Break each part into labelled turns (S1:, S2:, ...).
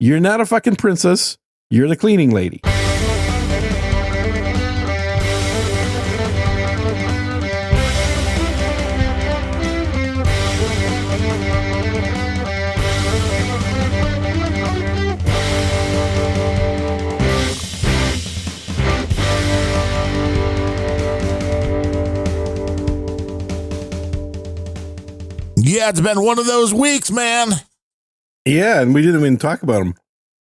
S1: You're not a fucking princess. You're the cleaning lady.
S2: Yeah, it's been one of those weeks, man.
S1: Yeah, and we didn't even talk about them.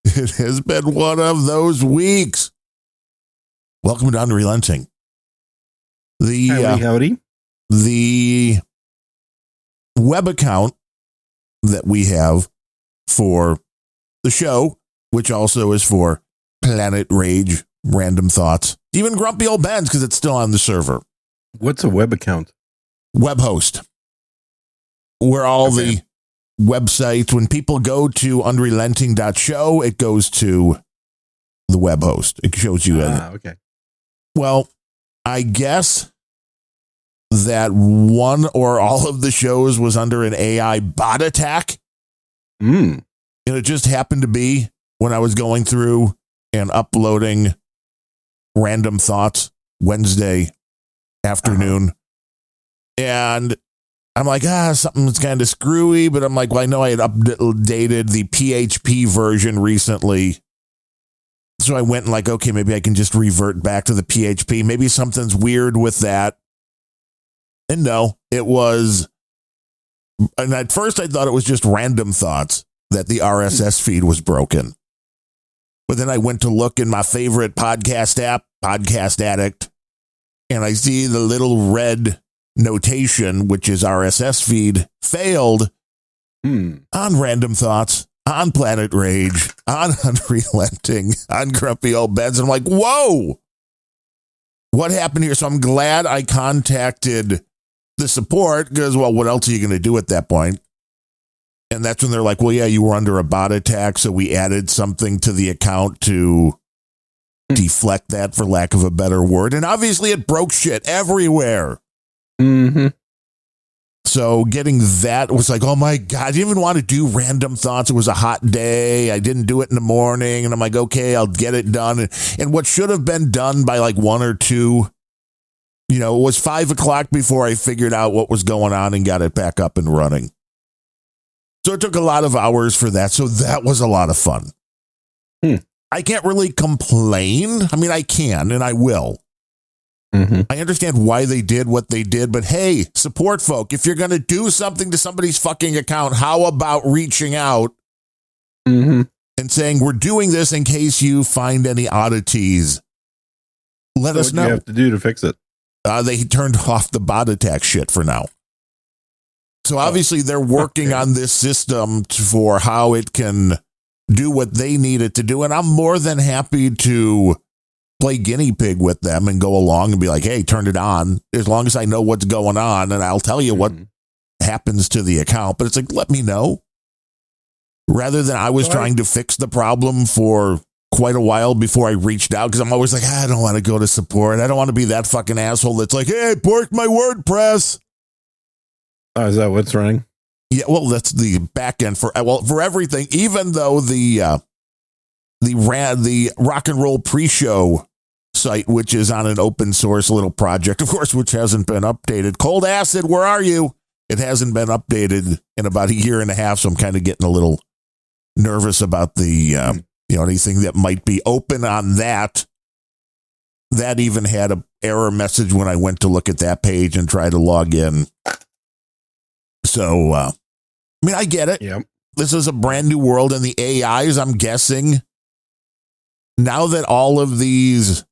S2: It has been one of those weeks. Welcome to Unrelenting.
S1: Howdy.
S2: The web account that we have for the show, which also is for Planet Rage, Random Thoughts, even Grumpy Old Ben's because it's still on the server.
S1: What's a web account?
S2: Web host. Where all the websites, when people go to unrelenting.show, it goes to the web host. It shows you.
S1: Okay.
S2: Well, I guess that one or all of the shows was under an AI bot attack. And it just happened to be when I was going through and uploading Random Thoughts Wednesday afternoon. And I'm like, something's kind of screwy, but I'm like, well, I know I had updated the PHP version recently. So I went and like, okay, maybe I can just revert back to the PHP. Maybe something's weird with that. And no, it was. And at first I thought it was just Random Thoughts that the RSS feed was broken. But then I went to look in my favorite podcast app, Podcast Addict, and I see the little red notation, which is RSS feed, failed on Random Thoughts, on Planet Rage, on Unrelenting, on Grumpy Old Beds. I'm like, whoa, what happened here? So I'm glad I contacted the support because, well, what else are you going to do at that point? And that's when they're like, well, yeah, you were under a bot attack, so we added something to the account to deflect that, for lack of a better word. And obviously it broke shit everywhere. So getting that was like, oh my God, I didn't even want to do Random Thoughts. It was a hot day. I didn't do it in the morning. And I'm like, okay, I'll get it done. And what should have been done by like 1 or 2, it was 5 o'clock before I figured out what was going on and got it back up and running. So it took a lot of hours for that. So that was a lot of fun. I can't really complain. I mean, I can and I will. I understand why they did what they did, but hey, support folk, if you're going to do something to somebody's fucking account, how about reaching out and saying, we're doing this in case you find any oddities? Let us know.
S1: What do you have to do to fix it?
S2: They turned off the bot attack shit for now. So obviously they're working on this system for how it can do what they need it to do. And I'm more than happy to play guinea pig with them and go along and be like, hey, turn it on, as long as I know what's going on, and I'll tell you what happens to the account. But it's like, let me know. Rather than I was trying to fix the problem for quite a while before I reached out, because I'm always like, I don't want to go to support. I don't want to be that fucking asshole that's like, hey, pork my WordPress.
S1: Oh, is that what's running?
S2: Yeah, well, that's the back end for everything, even though the Rock and Roll Pre-Show site, which is on an open source little project, of course, which hasn't been updated. Cold Acid, where are you? It hasn't been updated in about a year and a half, so I'm kind of getting a little nervous about the anything that might be open on that. That even had an error message when I went to look at that page and try to log in. So, I mean, I get it.
S1: Yep.
S2: This is a brand new world, and the AIs, I'm guessing, now that all of these,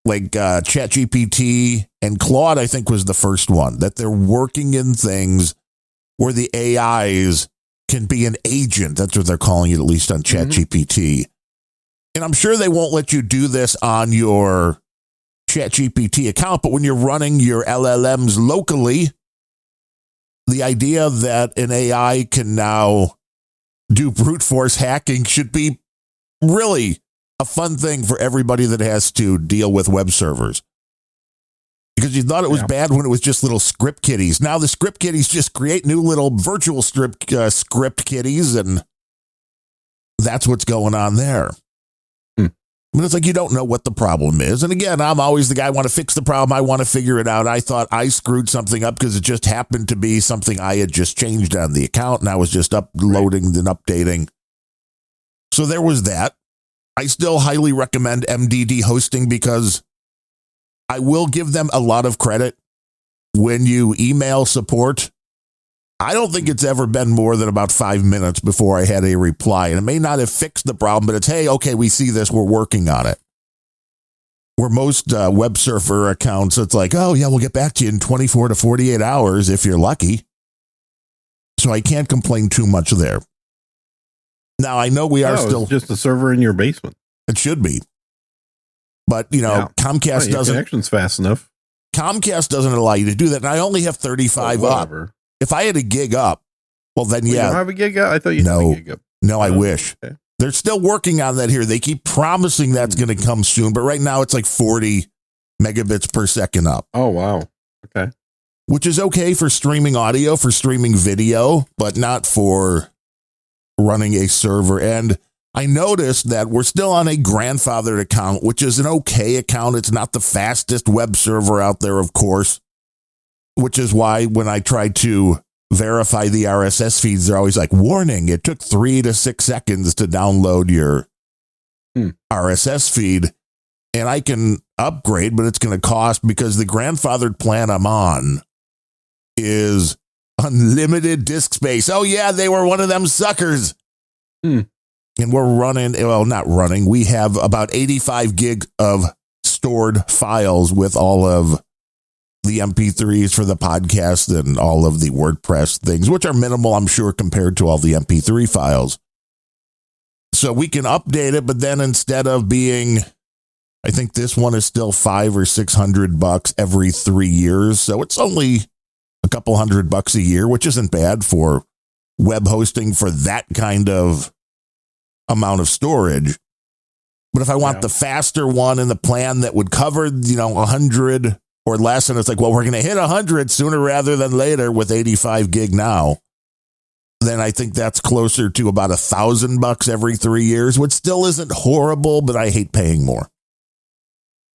S2: like ChatGPT and Claude, I think was the first one, that they're working in things where the AIs can be an agent. That's what they're calling it, at least on ChatGPT. And I'm sure they won't let you do this on your ChatGPT account, but when you're running your LLMs locally, the idea that an AI can now do brute force hacking should be really a fun thing for everybody that has to deal with web servers. Because you thought it was bad when it was just little script kiddies. Now the script kiddies just create new little virtual script kiddies, and that's what's going on there. But it's like you don't know what the problem is. And again, I'm always the guy, I want to fix the problem. I want to figure it out. I thought I screwed something up because it just happened to be something I had just changed on the account, and I was just uploading and updating. So there was that. I still highly recommend MDD hosting because I will give them a lot of credit. When you email support, I don't think it's ever been more than about 5 minutes before I had a reply. And it may not have fixed the problem, but it's, hey, okay, we see this. We're working on it. Where most web surfer accounts, it's like, oh, yeah, we'll get back to you in 24 to 48 hours if you're lucky. So I can't complain too much there. Now, I know we are still
S1: it's just a server in your basement.
S2: It should be. But, Comcast doesn't.
S1: Connection's fast enough.
S2: Comcast doesn't allow you to do that. And I only have 35 up. If I had a gig up, well, then,
S1: You don't have a gig up? I thought you had a gig up.
S2: No, I wish.
S1: Okay.
S2: They're still working on that here. They keep promising that's going to come soon. But right now, it's like 40 megabits per second up.
S1: Oh, wow. Okay.
S2: Which is okay for streaming audio, for streaming video, but not for running a server. And I noticed that we're still on a grandfathered account, which is an okay account. It's not the fastest web server out there, of course, which is why when I try to verify the RSS feeds, they're always like, warning, it took 3 to 6 seconds to download your RSS feed. And I can upgrade, but it's going to cost because the grandfathered plan I'm on is unlimited disk space. Oh, yeah, they were one of them suckers. And we're running, well, not running. We have about 85 gig of stored files with all of the MP3s for the podcast and all of the WordPress things, which are minimal, I'm sure, compared to all the MP3 files. So we can update it, but then instead of being, I think this one is still $500 or $600 every 3 years. So it's only a couple $100 a year, which isn't bad for web hosting for that kind of amount of storage. But if I want the faster one in the plan that would cover, 100 or less, and it's like, well, we're going to hit 100 sooner rather than later with 85 gig now, then I think that's closer to about $1,000 every 3 years, which still isn't horrible, but I hate paying more.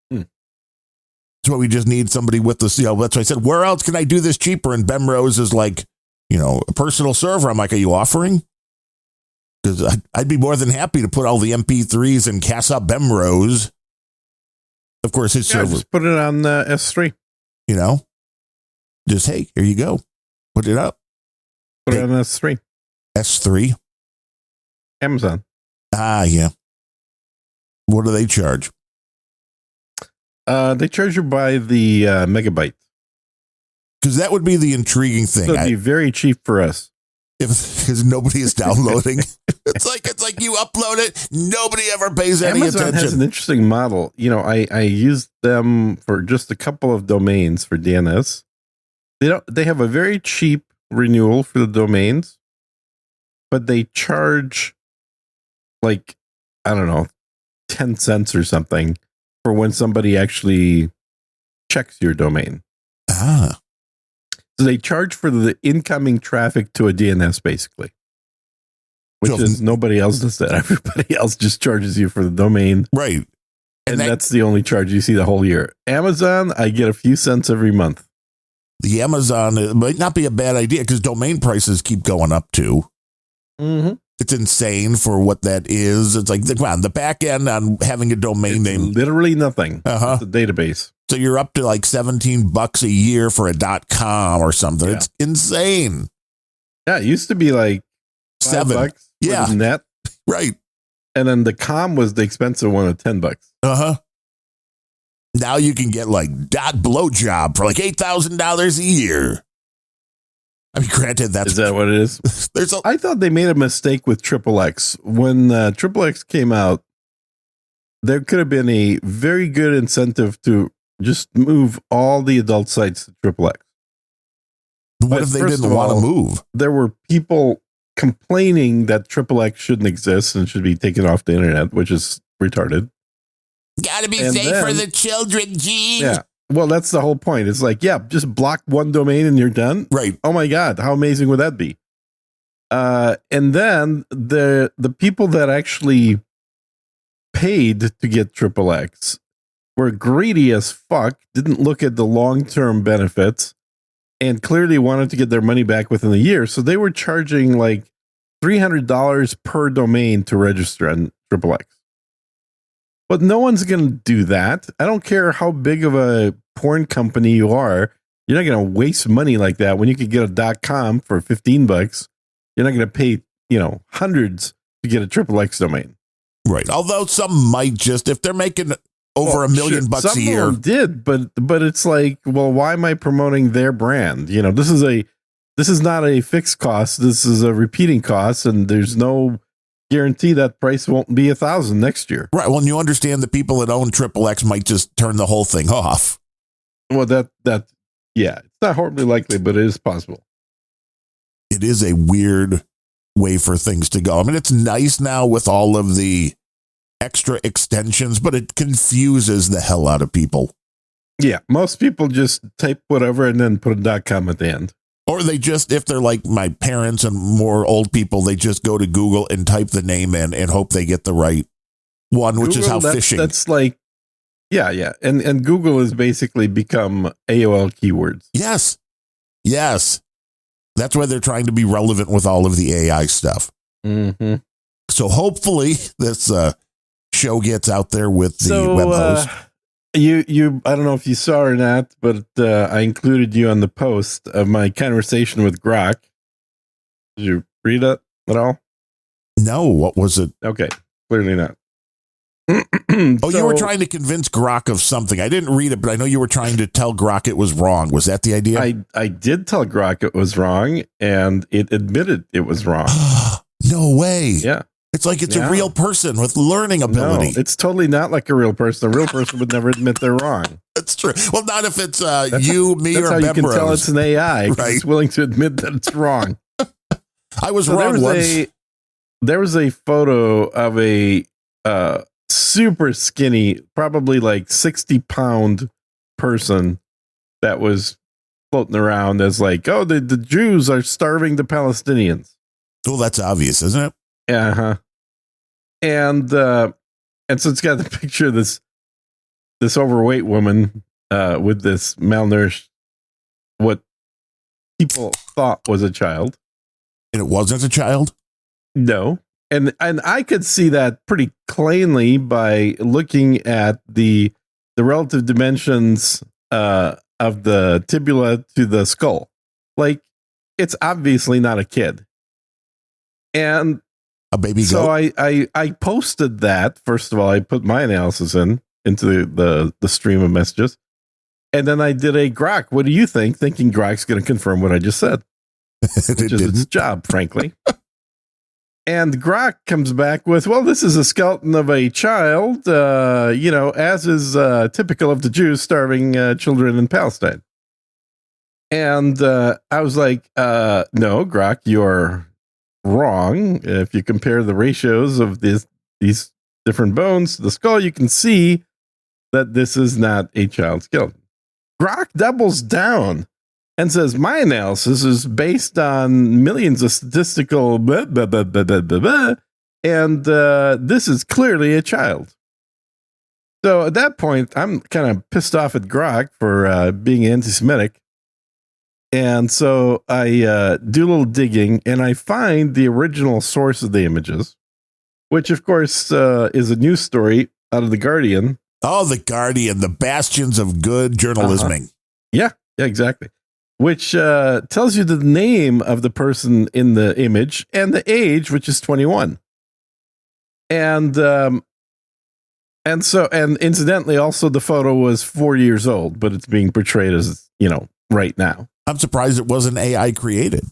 S2: That's why we just need somebody with the, that's why I said, where else can I do this cheaper? And Bemrose is like, a personal server. I'm like, are you offering? Because I'd be more than happy to put all the MP3s in Casa Bemrose. Of course, his server.
S1: Just put it on S3.
S2: Just, hey, here you go. Put it up.
S1: Put it on S3.
S2: S3?
S1: Amazon.
S2: Yeah. What do they charge?
S1: They charge you by the megabyte.
S2: Because that would be the intriguing thing.
S1: It'd be very cheap for us.
S2: Because nobody is downloading. it's like you upload it, nobody ever pays any
S1: Amazon
S2: attention.
S1: Has an interesting model. I used them for just a couple of domains for DNS. They have a very cheap renewal for the domains, but they charge 10 cents or something for when somebody actually checks your domain. So they charge for the incoming traffic to a DNS, basically. Which is nobody else does that. Everybody else just charges you for the domain.
S2: Right.
S1: And that's the only charge you see the whole year. Amazon, I get a few cents every month.
S2: The Amazon, it might not be a bad idea because domain prices keep going up too.
S1: Mm-hmm.
S2: It's insane for what that is. It's like, come on, the back end on having a domain name.
S1: Literally nothing. It's a database.
S2: So you're up to like $17 a year for a .com or something. Yeah. It's insane.
S1: Yeah, it used to be like
S2: $7.
S1: Yeah. Net.
S2: Right.
S1: And then the com was the expensive one at $10.
S2: Now you can get like .blowjob for like $8,000 a year. I mean, granted,
S1: is that what it is? I thought they made a mistake with XXX. When XXX came out, there could have been a very good incentive to just move all the adult sites to XXX.
S2: What if they didn't want to move?
S1: There were people complaining that XXX shouldn't exist and should be taken off the internet, which is retarded.
S2: Gotta be safe for the children, Gene.
S1: Yeah. Well, that's the whole point. It's like, just block one domain and you're done.
S2: Right.
S1: Oh my God. How amazing would that be? And then the people that actually paid to get XXX were greedy as fuck, didn't look at the long-term benefits, and clearly wanted to get their money back within a year. So they were charging like $300 per domain to register on XXX. But no one's going to do that. I don't care how big of a porn company you are. You're not going to waste money like that when you could get a .com for $15. You're not going to pay, hundreds to get a XXX domain.
S2: Right. Although some might just, if they're making over $1 million bucks a year.
S1: Some of them did, but it's like, well, why am I promoting their brand? This is not a fixed cost. This is a repeating cost, and there's no guarantee that price won't be $1,000 next year.
S2: Right. Well, and you understand the people that own XXX might just turn the whole thing off.
S1: Well, yeah, it's not horribly likely, but it is possible.
S2: It is a weird way for things to go. I mean, it's nice now with all of the extra extensions, but it confuses the hell out of people.
S1: Yeah, most people just type whatever and then put a .com at the end.
S2: Or they just, if they're like my parents and more old people, they just go to Google and type the name in and hope they get the right one, which is how phishing.
S1: That's like, yeah. And Google has basically become AOL keywords.
S2: Yes. That's why they're trying to be relevant with all of the AI stuff.
S1: Mm-hmm.
S2: So hopefully this show gets out there with the web host.
S1: You I don't know if you saw or not, but I included you on the post of my conversation with Grok. Did you read it at all?
S2: No, what was it?
S1: Okay, clearly not.
S2: You were trying to convince Grok of something. I didn't read it, but I know you were trying to tell Grok it was wrong. Was that the idea?
S1: I did tell Grok it was wrong, and it admitted it was wrong.
S2: No way.
S1: Yeah.
S2: It's like it's a real person with learning ability.
S1: No, it's totally not like a real person. A real person would never admit they're wrong.
S2: That's true. Well, not if it's you, me,
S1: that's
S2: or
S1: how you can
S2: Bembros.
S1: tell it's an AI. Right. It's willing to admit that it's wrong.
S2: I was wrong once.
S1: There was a photo of a super skinny, probably like 60-pound person that was floating around as like, oh, the Jews are starving the Palestinians.
S2: Oh, that's obvious, isn't it?
S1: Uh-huh. And so it's got the picture of this overweight woman with this malnourished, what people thought was a child.
S2: And it wasn't a child?
S1: No. And I could see that pretty plainly by looking at the relative dimensions of the tibia to the skull. Like, it's obviously not a kid. And
S2: a baby goat.
S1: So I posted that. First of all, I put my analysis into the stream of messages. And then I did a Grok. What do you think? Thinking Grok's going to confirm what I just said. Which is its job, frankly. And Grok comes back with, well, this is a skeleton of a child, as is typical of the Jews starving children in Palestine. And I was like, no, Grok, you're wrong. If you compare the ratios of these different bones to the skull, you can see that this is not a child skeleton. Grok doubles down and says, my analysis is based on millions of statistical blah, blah, blah, blah, blah, blah, blah, and this is clearly a child. So at that point, I'm kind of pissed off at Grok for being anti-Semitic. And so I do a little digging, and I find the original source of the images, which, of course, is a news story out of The Guardian.
S2: Oh, The Guardian, the bastions of good journalisming.
S1: Yeah, exactly. Which tells you the name of the person in the image and the age, which is 21. And incidentally, also the photo was 4 years old, but it's being portrayed as, right now.
S2: I'm surprised it wasn't AI created.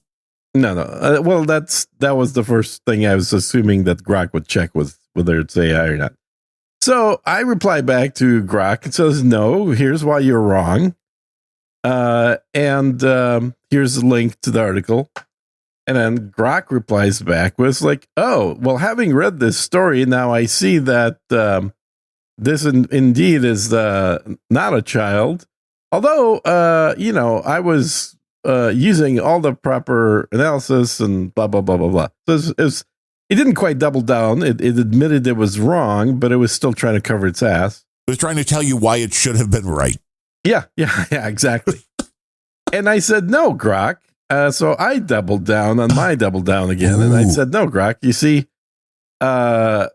S1: No. Well, that was the first thing I was assuming that Grok would check with whether it's AI or not. So I reply back to Grok and says, no, here's why you're wrong. And here's the link to the article. And then Grok replies back with like, oh, well, having read this story, now I see that this indeed is not a child. Although, I was using all the proper analysis and blah, blah, blah, blah, blah. So it didn't quite double down. It admitted it was wrong, but it was still trying to cover its ass.
S2: It was trying to tell you why it should have been right.
S1: Yeah, exactly. And I said, no, Grok. So I doubled down on my double down again. Ooh. And I said, no, Grok, you see, the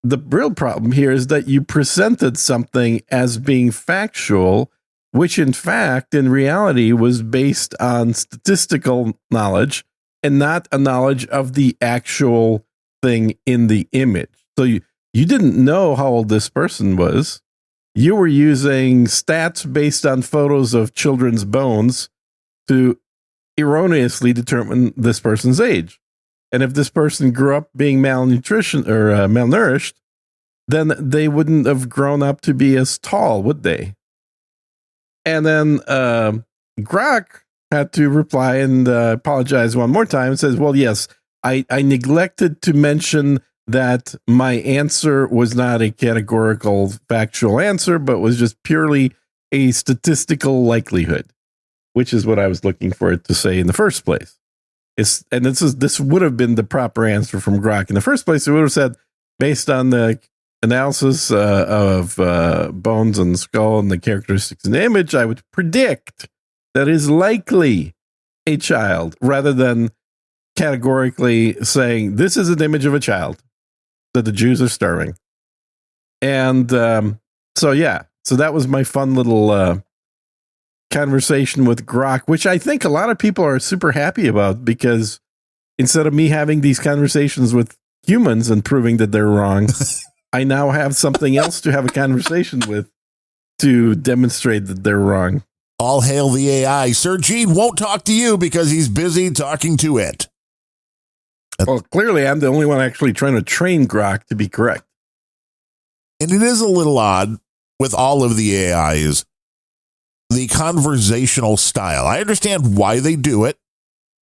S1: real problem here is that you presented something as being factual, which in fact, in reality, was based on statistical knowledge and not a knowledge of the actual thing in the image. So you didn't know how old this person was. You were using stats based on photos of children's bones to erroneously determine this person's age. And if this person grew up being malnourished, then they wouldn't have grown up to be as tall, would they? And then Grok had to reply and apologize one more time and says, well, yes, I neglected to mention that my answer was not a categorical factual answer, but was just purely a statistical likelihood, which is what I was looking for it to say in the first place. This would have been the proper answer from Grok in the first place. It would have said, based on the analysis of bones and skull and the characteristics in the image, I would predict that is likely a child, rather than categorically saying this is an image of a child, that the Jews are starving. And so that was my fun little conversation with Grok, which I think a lot of people are super happy about, because instead of me having these conversations with humans and proving that they're wrong, I now have something else to have a conversation with to demonstrate that they're wrong.
S2: All hail the AI. Sir Gene won't talk to you because he's busy talking to it.
S1: Well, clearly I'm the only one actually trying to train Grok to be correct.
S2: And it is a little odd with all of the AIs, the conversational style. I understand why they do it,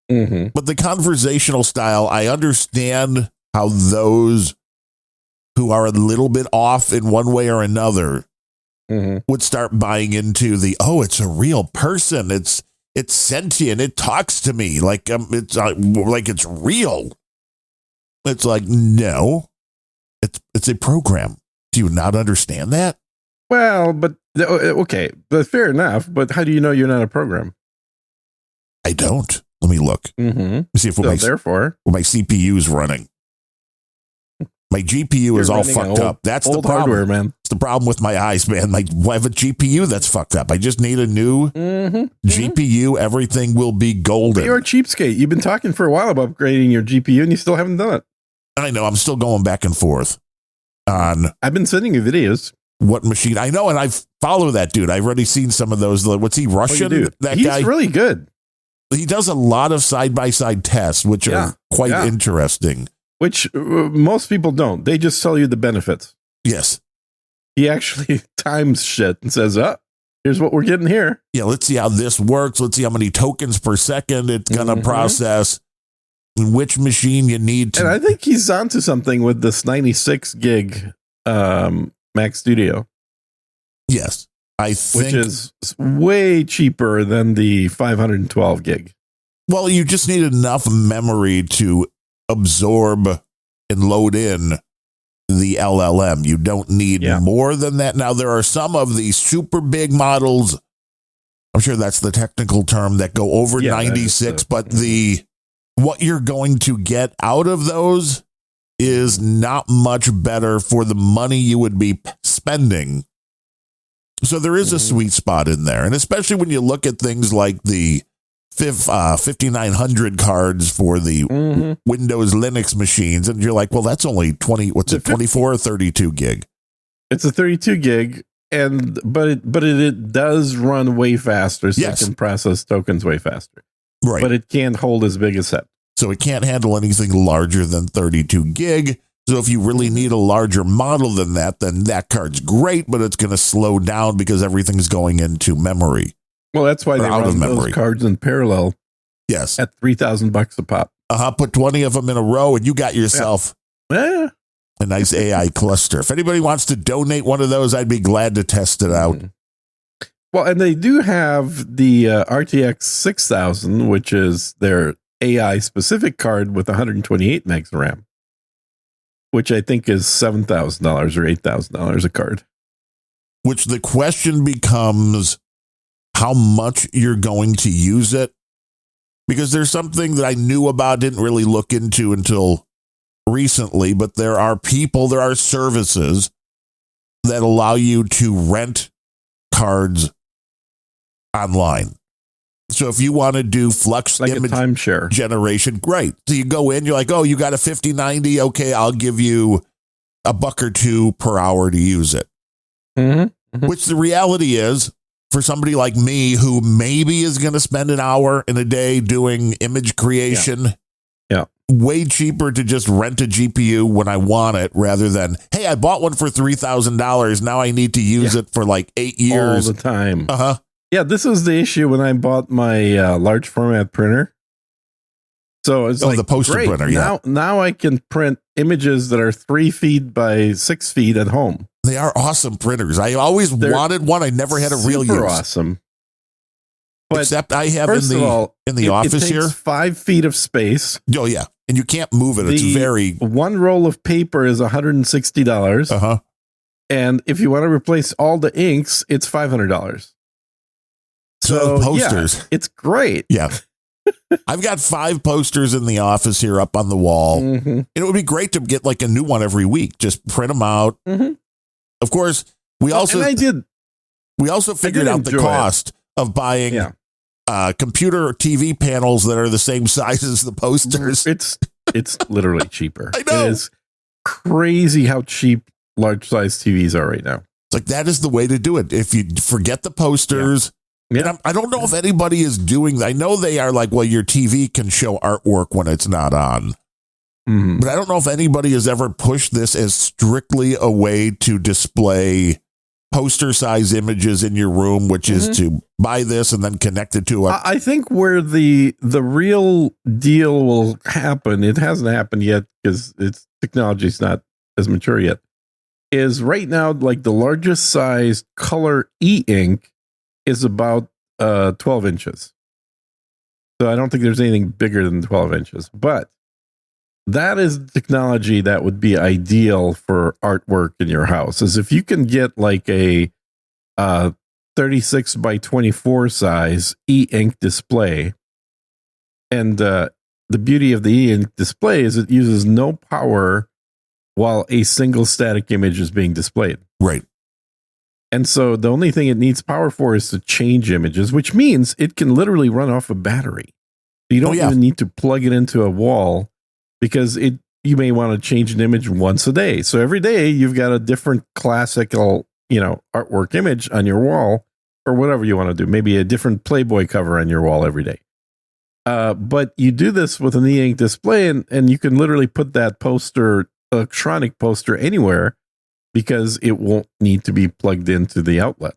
S2: but the conversational style, I understand how those who are a little bit off in one way or another would start buying into it's a real person. It's sentient. It talks to me like it's real. It's like, no, it's a program. Do you not understand that?
S1: Well, but okay, but fair enough. But how do you know you're not a program?
S2: I don't. Let me look. Let me see if my CPU's running. My GPU is all fucked up. That's the problem,
S1: hardware, man.
S2: It's the problem with my eyes, man. I have a GPU that's fucked up. I just need a new GPU. Everything will be golden.
S1: You're a cheapskate. You've been talking for a while about upgrading your GPU, and you still haven't done it.
S2: I know. I'm still going back and forth on.
S1: I've been sending you videos.
S2: What machine? I know, and I follow that dude. I've already seen some of those. What's he, Russian?
S1: He's guy? He's really good.
S2: He does a lot of side-by-side tests, which are quite interesting.
S1: Which most people don't. They just tell you the benefits.
S2: Yes.
S1: He actually times shit and says, here's what we're getting here.
S2: Yeah, let's see how this works. Let's see how many tokens per second it's going to process. And which machine you need to.
S1: And I think he's onto something with this 96 gig Mac Studio.
S2: Yes. I think.
S1: Which is way cheaper than the 512 gig.
S2: Well, you just need enough memory to absorb and load in the LLM. You don't need more than that. Now, there are some of these super big models, I'm sure that's the technical term, that go over 96, but what you're going to get out of those is not much better for the money you would be spending. So there is a sweet spot in there. And especially when you look at things like the 5900 cards for the Windows Linux machines, and you're like, well, that's only 24 or 32 gig.
S1: It's a 32 gig, but it does run way faster, so it can process tokens way faster.
S2: Right.
S1: But it can't hold as big a set.
S2: So it can't handle anything larger than 32 gig. So if you really need a larger model than that, then that card's great, but it's going to slow down because everything's going into memory.
S1: Well, that's why they run those cards in parallel.
S2: Yes.
S1: At $3,000 a pop.
S2: Put 20 of them in a row and you got yourself a nice AI cluster. If anybody wants to donate one of those, I'd be glad to test it out.
S1: Well, and they do have the RTX 6000, which is their AI specific card with 128 megs of RAM, which I think is $7,000 or $8,000 a card.
S2: Which the question becomes how much you're going to use it. Because there's something that I knew about, didn't really look into until recently, but there are services that allow you to rent cards online. So if you want to do Flux
S1: like
S2: image
S1: a timeshare
S2: generation, great. So you go in, you're like, oh, you got a 5090. Okay, I'll give you $1 or $2 per hour to use it.
S1: Mm-hmm. Mm-hmm.
S2: Which the reality is, for somebody like me who maybe is going to spend an hour in a day doing image creation,
S1: yeah,
S2: way cheaper to just rent a GPU when I want it rather than, hey, I bought one for $3,000. Now I need to use it for like 8 years.
S1: All the time.
S2: Uh-huh.
S1: Yeah, this was the issue when I bought my large format printer. So it's like
S2: the poster
S1: great,
S2: printer. Yeah.
S1: Now I can print images that are 3 feet by 6 feet at home.
S2: They are awesome printers. I always wanted one. I never had a real use.
S1: Awesome. But
S2: except I have in the office
S1: it takes
S2: here
S1: 5 feet of space.
S2: Oh yeah, and you can't move it. It's very
S1: one roll of paper is $160.
S2: Uh-huh.
S1: And if you want to replace all the inks, it's $500. So
S2: posters.
S1: Yeah, it's great.
S2: Yeah. I've got 5 posters in the office here up on the wall.
S1: Mm-hmm.
S2: It would be great to get like a new one every week. Just print them out.
S1: Mm-hmm.
S2: Of course, we also figured out the cost of buying computer TV panels that are the same size as the posters.
S1: It's literally cheaper.
S2: I know.
S1: It is crazy how cheap large size TVs are right now.
S2: It's like that is the way to do it. If you forget the posters. Yeah. And I don't know if anybody is doing. I know they are like, well, your TV can show artwork when it's not on.
S1: Mm-hmm.
S2: But I don't know if anybody has ever pushed this as strictly a way to display poster size images in your room, which is to buy this and then connect it to a.
S1: I think where the real deal will happen, it hasn't happened yet because technology is not as mature yet, is right now like the largest size color e-ink is about 12 inches. So I don't think there's anything bigger than 12 inches, but that is technology that would be ideal for artwork in your house. Is if you can get like a 36 by 24 size e-ink display. And the beauty of the e-ink display is it uses no power while a single static image is being displayed.
S2: Right.
S1: And so the only thing it needs power for is to change images, which means it can literally run off a battery. You don't even need to plug it into a wall because you may want to change an image once a day. So every day you've got a different classical, artwork image on your wall or whatever you want to do. Maybe a different Playboy cover on your wall every day. But you do this with an e-ink display and you can literally put that electronic poster anywhere because it won't need to be plugged into the outlet.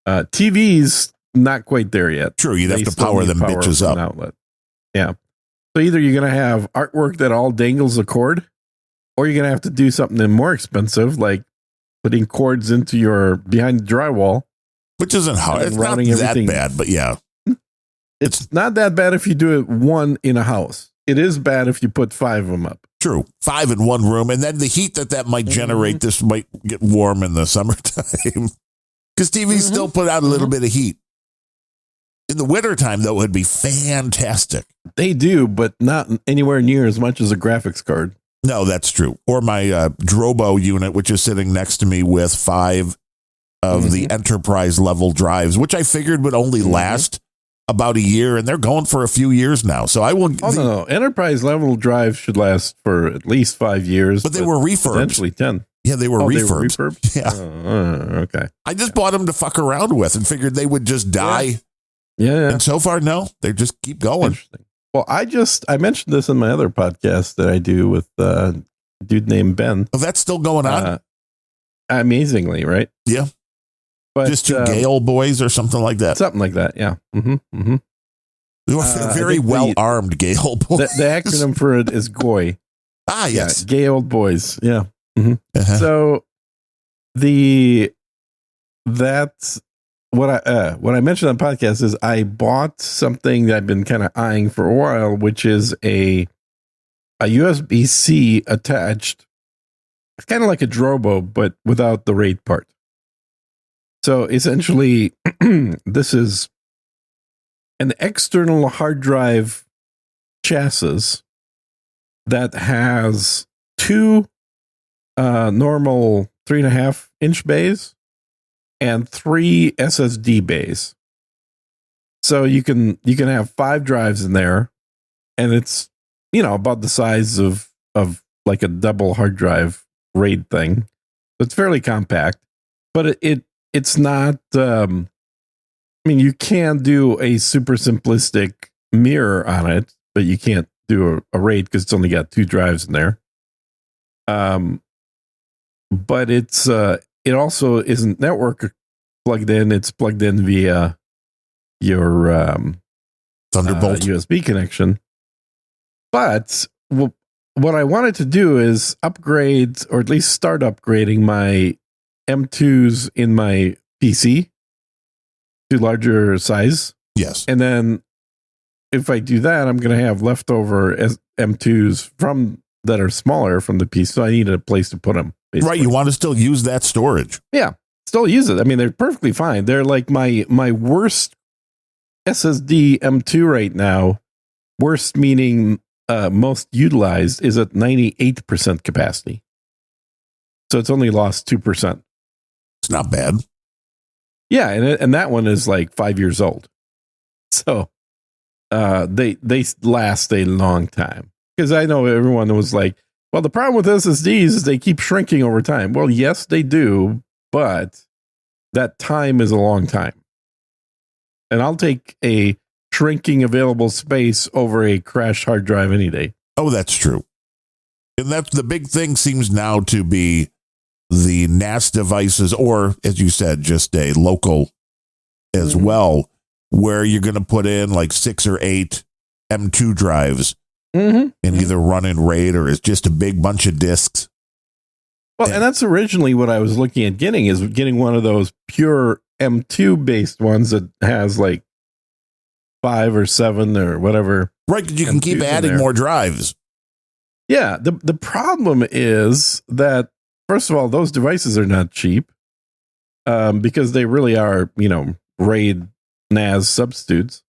S1: TVs, not quite there yet.
S2: True, you'd have to power them bitches up.
S1: Outlet. Yeah. So either you're going to have artwork that all dangles a cord, or you're going to have to do something more expensive, like putting cords into your behind the drywall.
S2: Which isn't hard. It's not that bad, but yeah.
S1: It's not that bad if you do it one in a house. It is bad if you put 5 of them up.
S2: True. 5 in one room. And then the heat that might generate, this might get warm in the summertime. Because TVs still put out a little bit of heat. In the wintertime, though, it would be fantastic.
S1: They do, but not anywhere near as much as a graphics card.
S2: No, that's true. Or my Drobo unit, which is sitting next to me with 5 of the enterprise level drives, which I figured would only last about a year, and they're going for a few years now. So I will.
S1: No. Enterprise level drives should last for at least 5 years.
S2: But they were refurbed.
S1: Potentially 10.
S2: Yeah, they were refurbed.
S1: Yeah. Okay.
S2: I just bought them to fuck around with and figured they would just die.
S1: Yeah.
S2: And so far, no, they just keep going.
S1: Interesting. Well, I mentioned this in my other podcast that I do with a dude named Ben.
S2: Oh, that's still going on?
S1: Amazingly, right?
S2: Yeah.
S1: But
S2: just 2 gay old boys or something like that.
S1: Something like that, yeah.
S2: They were very well-armed gay old boys.
S1: The acronym for it is GOY.
S2: Ah, yes.
S1: Yeah, gay old boys, yeah.
S2: Uh-huh.
S1: So that what I mentioned on the podcast is I bought something that I've been kind of eyeing for a while, which is a USB-C attached. It's kind of like a Drobo, but without the RAID part. So essentially, this is an external hard drive chassis that has two normal 3.5-inch bays and 3 SSD bays. So you can have 5 drives in there, and it's about the size of like a double hard drive RAID thing. So it's fairly compact, but it's not. You can do a super simplistic mirror on it, but you can't do a RAID because it's only got 2 drives in there. But it also isn't network plugged in. It's plugged in via your
S2: Thunderbolt
S1: USB connection. But what I wanted to do is upgrade, or at least start upgrading my M2s in my PC to larger size.
S2: Yes.
S1: And then if I do that, I'm going to have leftover M2s that are smaller from the PC. So I needed a place to put them. Basically.
S2: Right. You want to still use that storage.
S1: Yeah. Still use it. I mean, they're perfectly fine. They're like my worst SSD M2 right now. Worst meaning most utilized is at 98% capacity. So it's only lost 2%.
S2: It's not bad.
S1: Yeah, and that one is like 5 years old. So they last a long time. Because I know everyone was like, well, the problem with SSDs is they keep shrinking over time. Well, yes, they do, but that time is a long time. And I'll take a shrinking available space over a crashed hard drive any day.
S2: Oh, that's true. And that's the big thing seems now to be the NAS devices, or as you said, just a local as well, where you're going to put in like 6 or 8 M2 drives and either run in RAID or it's just a big bunch of disks.
S1: Well, and that's originally what I was looking at getting one of those pure M2 based ones that has like 5 or 7 or whatever.
S2: Right, because you can keep adding more drives.
S1: Yeah, the problem is that, first of all, those devices are not cheap because they really are, RAID NAS substitutes.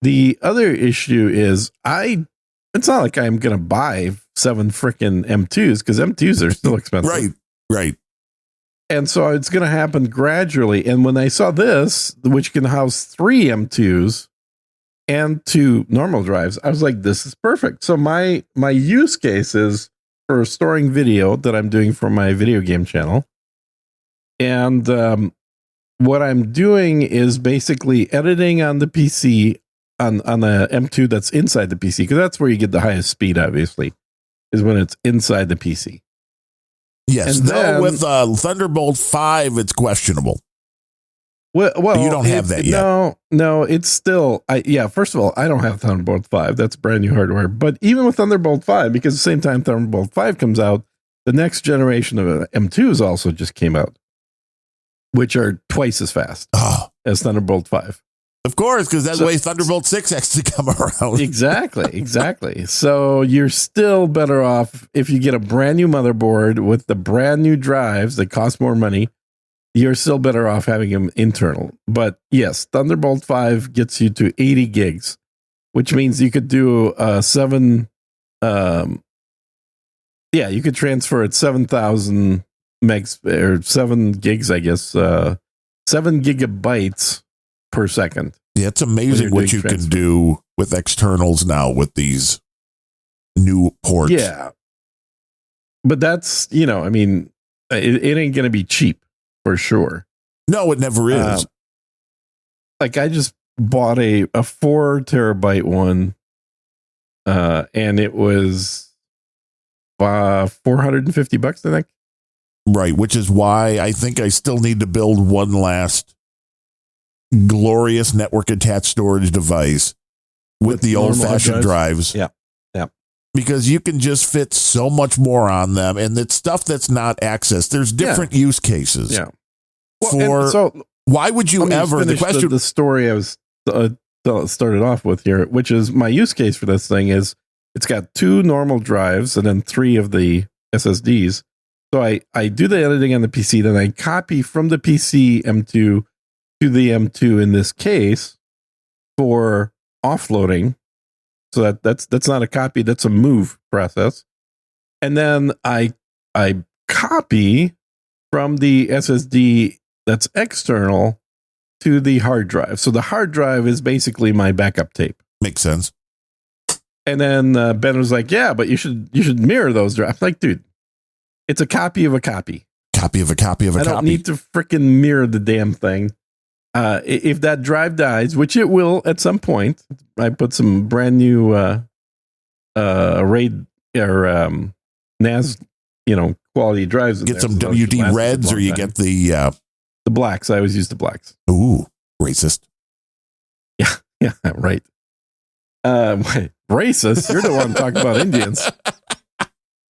S1: The other issue is it's not like I'm going to buy 7 frickin' M2s because M2s are still expensive.
S2: Right.
S1: And so it's going to happen gradually. And when I saw this, which can house 3 M2s and 2 normal drives, I was like, this is perfect. So my use case is for storing video that I'm doing for my video game channel. And what I'm doing is basically editing on the PC on the M2 that's inside the PC, because that's where you get the highest speed, obviously, is when it's inside the PC.
S2: Yes, and then, with Thunderbolt 5, it's questionable.
S1: Well,
S2: you don't have that yet.
S1: No, it's still. First of all, I don't have Thunderbolt 5. That's brand new hardware. But even with Thunderbolt 5, because at the same time Thunderbolt 5 comes out, the next generation of M2s also just came out, which are twice as fast as Thunderbolt 5.
S2: Of course, because that's the way Thunderbolt 6 has to come around.
S1: Exactly. So you're still better off if you get a brand new motherboard with the brand new drives that cost more money. You're still better off having them internal. But yes, Thunderbolt 5 gets you to 80 gigs, which means you could do 7. You could transfer at 7,000 megs or 7 gigs, I guess, 7 gigabytes per second.
S2: Yeah, it's amazing what you can do with externals now with these new ports.
S1: Yeah. But that's, it ain't going to be cheap for sure.
S2: No, it never is.
S1: Like I just bought a 4 terabyte one and it was $450, I think.
S2: Right, which is why I think I still need to build one last glorious network attached storage device with the old fashioned drives.
S1: Yeah.
S2: Because you can just fit so much more on them, and it's stuff that's not accessed. There's different use cases.
S1: Yeah. Well,
S2: Why would you ever? The question,
S1: the story I was started off with here, which is my use case for this thing is it's got 2 normal drives and then 3 of the SSDs. So I do the editing on the PC, then I copy from the PC M2 to the M2 in this case for offloading. So that's not a copy, that's a move process. And then I copy from the SSD that's external to the hard drive. So the hard drive is basically my backup tape.
S2: Makes sense.
S1: And then Ben was like, "Yeah, but you should mirror those drives." I'm like, dude, it's a copy of a copy.
S2: Copy of a copy of a copy.
S1: I don't need to freaking mirror the damn thing. If that drive dies, which it will at some point, I put some brand new RAID or NAS, quality drives in
S2: get
S1: there.
S2: Some WD Reds, or you get the
S1: blacks. I always use the blacks.
S2: Ooh, racist.
S1: Yeah, right. Racist? You're the one talking about Indians.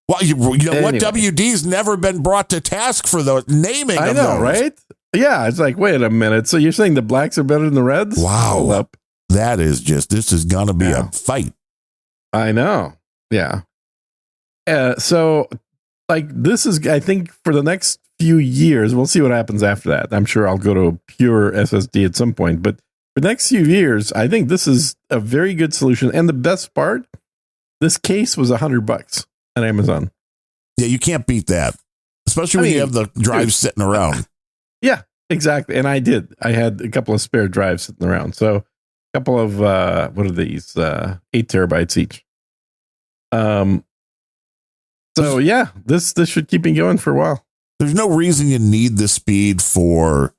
S2: Well, you know anyway. What? WD's never been brought to task for the naming of those. I know,
S1: right? Yeah, it's like, wait a minute. So you're saying the blacks are better than the reds?
S2: Wow. Hold up. That is this is going to be a fight.
S1: I know. Yeah. So, like, this is, I think, for the next few years, we'll see what happens after that. I'm sure I'll go to a pure SSD at some point. But for the next few years, I think this is a very good solution. And the best part, this case was $100 on Amazon.
S2: Yeah, you can't beat that. Especially when you have the drives sitting around.
S1: Yeah, exactly. And I did. I had a couple of spare drives sitting around. So a couple of, what are these? 8 terabytes each. So yeah, this should keep me going for a while.
S2: There's no reason you need the speed for,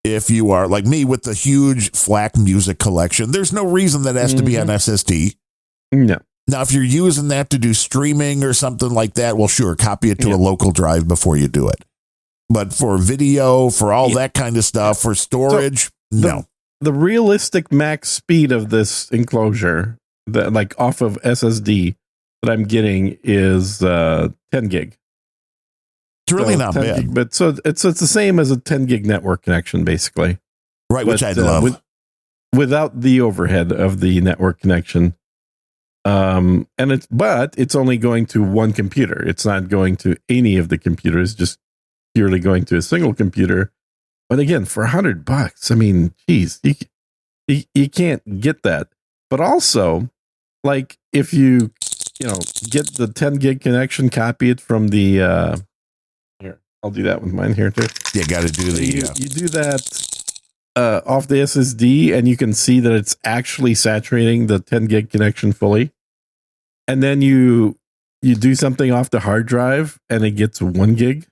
S2: if you are like me with the huge FLAC music collection, there's no reason that has to be on SSD.
S1: No.
S2: Now, if you're using that to do streaming or something like that, well, sure, copy it to a local drive before you do it. But for video, for all that kind of stuff, for storage, no.
S1: The realistic max speed of this enclosure, that like off of SSD that I'm getting is 10 gig.
S2: It's really not bad.
S1: Gig, but so it's the same as a 10 gig network connection, basically.
S2: Right, which I'd love.
S1: Without the overhead of the network connection. And it's only going to one computer. It's not going to any of the computers, just purely going to a single computer. But again, for $100, I mean, geez, you can't get that. But also, like, if you get the 10 gig connection, copy it from the here. I'll do that with mine here too.
S2: You got to do the
S1: you do that off the SSD, and you can see that it's actually saturating the 10 gig connection fully. And then you do something off the hard drive, and it gets 1 gig.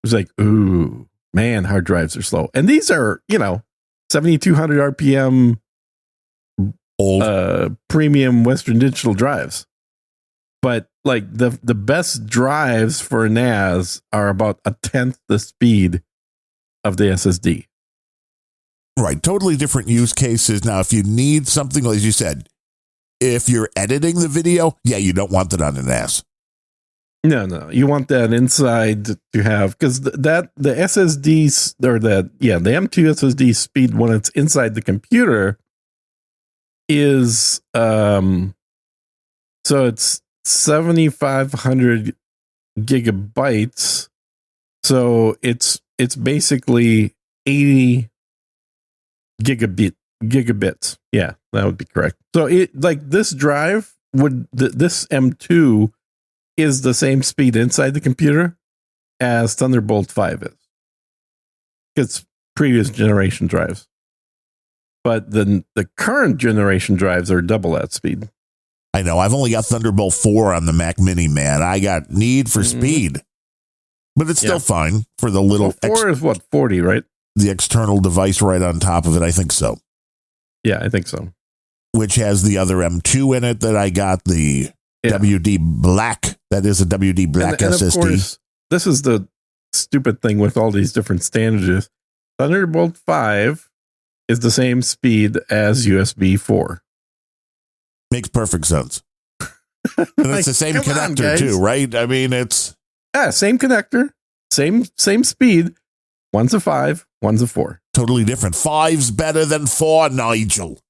S1: It's like, ooh, man, hard drives are slow. And these are 7,200 RPM old premium Western Digital drives. But like the best drives for NAS are about 1/10 the speed of the SSD.
S2: Right. Totally different use cases. Now, if you need something, as you said, if you're editing the video, you don't want that on an NAS.
S1: No. You want that inside to have, because the SSDs or the M2 SSD speed when it's inside the computer is so it's 7,500 gigabytes. So it's basically 80 gigabits. Yeah, that would be correct. So it like this drive this M2 is the same speed inside the computer as Thunderbolt 5 is. It's previous generation drives. But the current generation drives are double that speed.
S2: I know. I've only got Thunderbolt 4 on the Mac Mini, man. I got need for speed. But it's still fine for the little...
S1: 4 is what, 40, right?
S2: The external device right on top of it. I think so.
S1: Yeah, I think so.
S2: Which has the other M2 in it that I got, the WD Black. That is a WD Black SSD. And of course,
S1: this is the stupid thing with all these different standards. Thunderbolt 5 is the same speed as USB 4.
S2: Makes perfect sense. And it's the same connector too, right? I mean, it's...
S1: Yeah, same connector, same speed. One's a 5, One's a 4.
S2: Totally different. 5's better than 4, Nigel.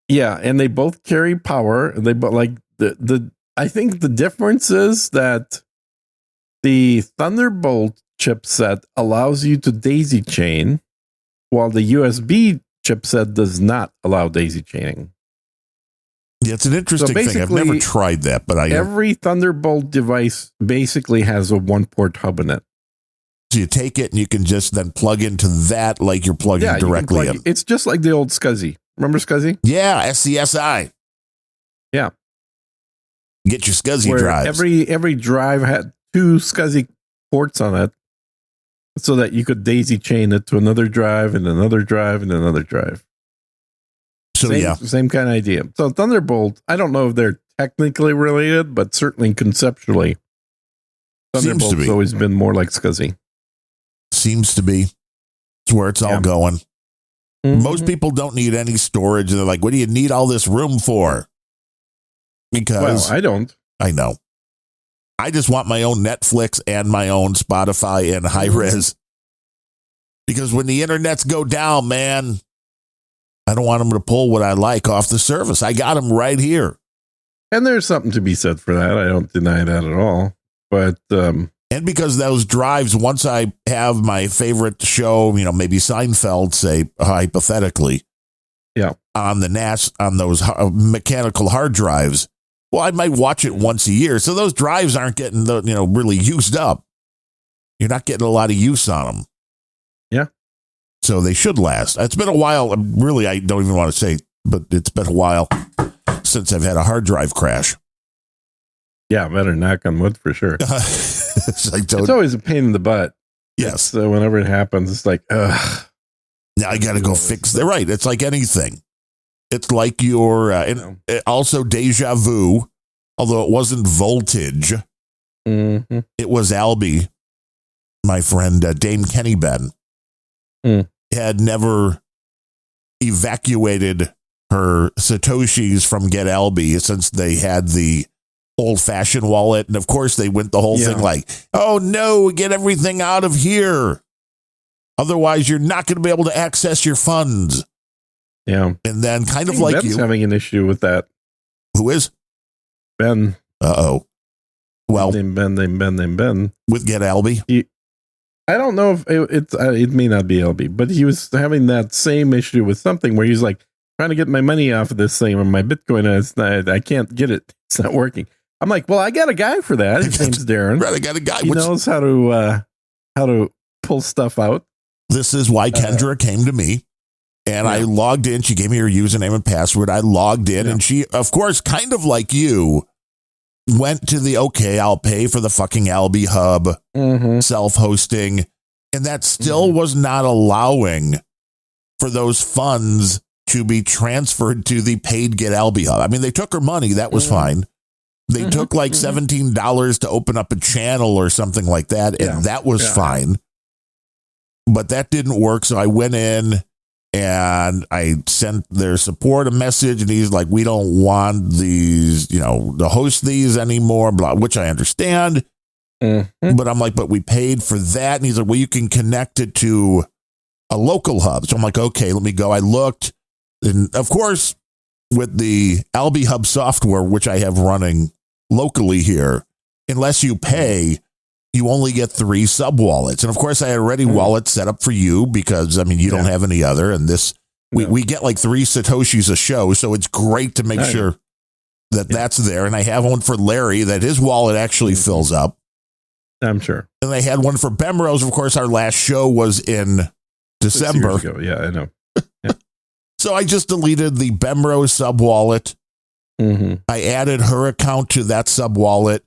S1: Yeah, and they both carry power. They but like the I think the difference is that the Thunderbolt chipset allows you to daisy chain, while the USB chipset does not allow daisy chaining.
S2: Yeah, it's an interesting thing. I've never tried that, but
S1: every Thunderbolt device basically has a 1-port hub in it.
S2: So you take it and you can just then plug into that like you're plugging directly in.
S1: It's just like the old SCSI. Remember SCSI?
S2: Yeah, SCSI.
S1: Yeah.
S2: Get your SCSI drives.
S1: Every drive had 2 SCSI ports on it so that you could daisy chain it to another drive and another drive and another drive.
S2: So
S1: same kind of idea. So Thunderbolt, I don't know if they're technically related, but certainly conceptually, Thunderbolt's always been more like SCSI.
S2: Seems to be. It's where it's all going. Mm-hmm. Most people don't need any storage. They're like, what do you need all this room for? Because
S1: I don't.
S2: I know. I just want my own Netflix and my own Spotify and high res. Because when the internets go down, man, I don't want them to pull what I like off the service. I got them right here.
S1: And there's something to be said for that. I don't deny that at all. But
S2: and because those drives, once I have my favorite show, maybe Seinfeld, say hypothetically, on on those mechanical hard drives, well, I might watch it once a year. So those drives aren't getting really used up. You're not getting a lot of use on them.
S1: Yeah.
S2: So they should last. It's been a while. Really, I don't even want to say, but it's been a while since I've had a hard drive crash.
S1: Yeah, better knock on wood for sure. It's always a pain in the butt.
S2: Yes.
S1: So whenever it happens, it's like, ugh.
S2: Now I got to go fix. They're right. It's like anything. It's like your also deja vu, although it wasn't voltage.
S1: Mm-hmm.
S2: It was Albie, my friend Dame Kenny Ben, had never evacuated her Satoshis from Get Albie since they had the old-fashioned wallet. And of course they went the whole thing like, oh no, get everything out of here. Otherwise you're not going to be able to access your funds.
S1: Yeah.
S2: And then kind of like
S1: Ben's having an issue with that.
S2: Who is?
S1: Ben.
S2: Uh-oh. Well,
S1: named Ben.
S2: With Get Albie?
S1: I don't know if it may not be LB, but he was having that same issue with something where he's like trying to get my money off of this thing or my Bitcoin. And I can't get it. It's not working. I'm like, well, I got a guy for that. His name's Darren.
S2: Right, I got a guy.
S1: He knows how to pull stuff out.
S2: This is why Kendra came to me. And I logged in. She gave me her username and password. I logged in and she, of course, kind of like you, went to the, I'll pay for the fucking Albie Hub, self-hosting. And that still was not allowing for those funds to be transferred to the paid Get Albie Hub. I mean, they took her money. That was fine. They took like $17 to open up a channel or something like that. And that was fine. But that didn't work. So I went in. And I sent their support a message, and he's like, we don't want these, to host these anymore, blah, which I understand. But I'm like, but we paid for that. And he's like, well, you can connect it to a local hub. So I'm like, okay, let me go. I looked. And of course, with the Albie Hub software, which I have running locally here, unless you pay, you only get 3 sub wallets. And of course, I had already wallets set up for you because, you don't have any other. And this, we get like 3 Satoshis a show. So it's great to make sure that that's there. And I have one for Larry that his wallet actually fills up.
S1: I'm sure.
S2: And I had one for Bemrose. Of course, our last show was in December.
S1: 6 years ago. Yeah, I know.
S2: So I just deleted the Bemrose sub wallet. I added her account to that sub wallet.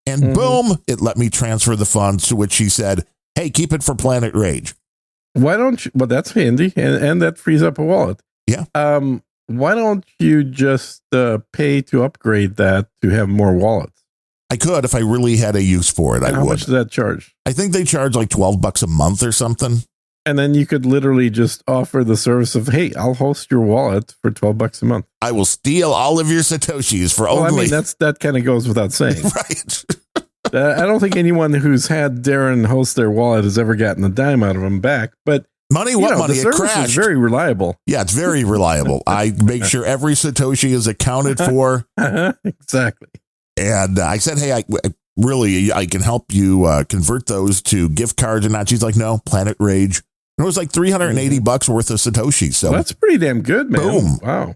S2: And boom, it let me transfer the funds, to which she said, hey, keep it for Planet Rage.
S1: Why don't you? Well, that's handy. And that frees up a wallet.
S2: Yeah.
S1: Why don't you just pay to upgrade that to have more wallets?
S2: I could if I really had a use for it.
S1: How much does that charge?
S2: I think they charge like $12 a month or something.
S1: And then you could literally just offer the service of, hey, I'll host your wallet for $12 a month.
S2: I will steal all of your Satoshis for only.
S1: I mean, that kind of goes without saying.
S2: Right.
S1: I don't think anyone who's had Darren host their wallet has ever gotten a dime out of him back. But
S2: Money, what money?
S1: The
S2: It
S1: service
S2: crashed.
S1: is very reliable.
S2: Yeah, it's very reliable. I make sure every Satoshi is accounted for.
S1: Exactly.
S2: And I said, hey, I can help you convert those to gift cards or not. She's like, no, Planet Rage. And it was like $380 worth of Satoshi. So
S1: that's pretty damn good, man.
S2: Boom.
S1: Wow.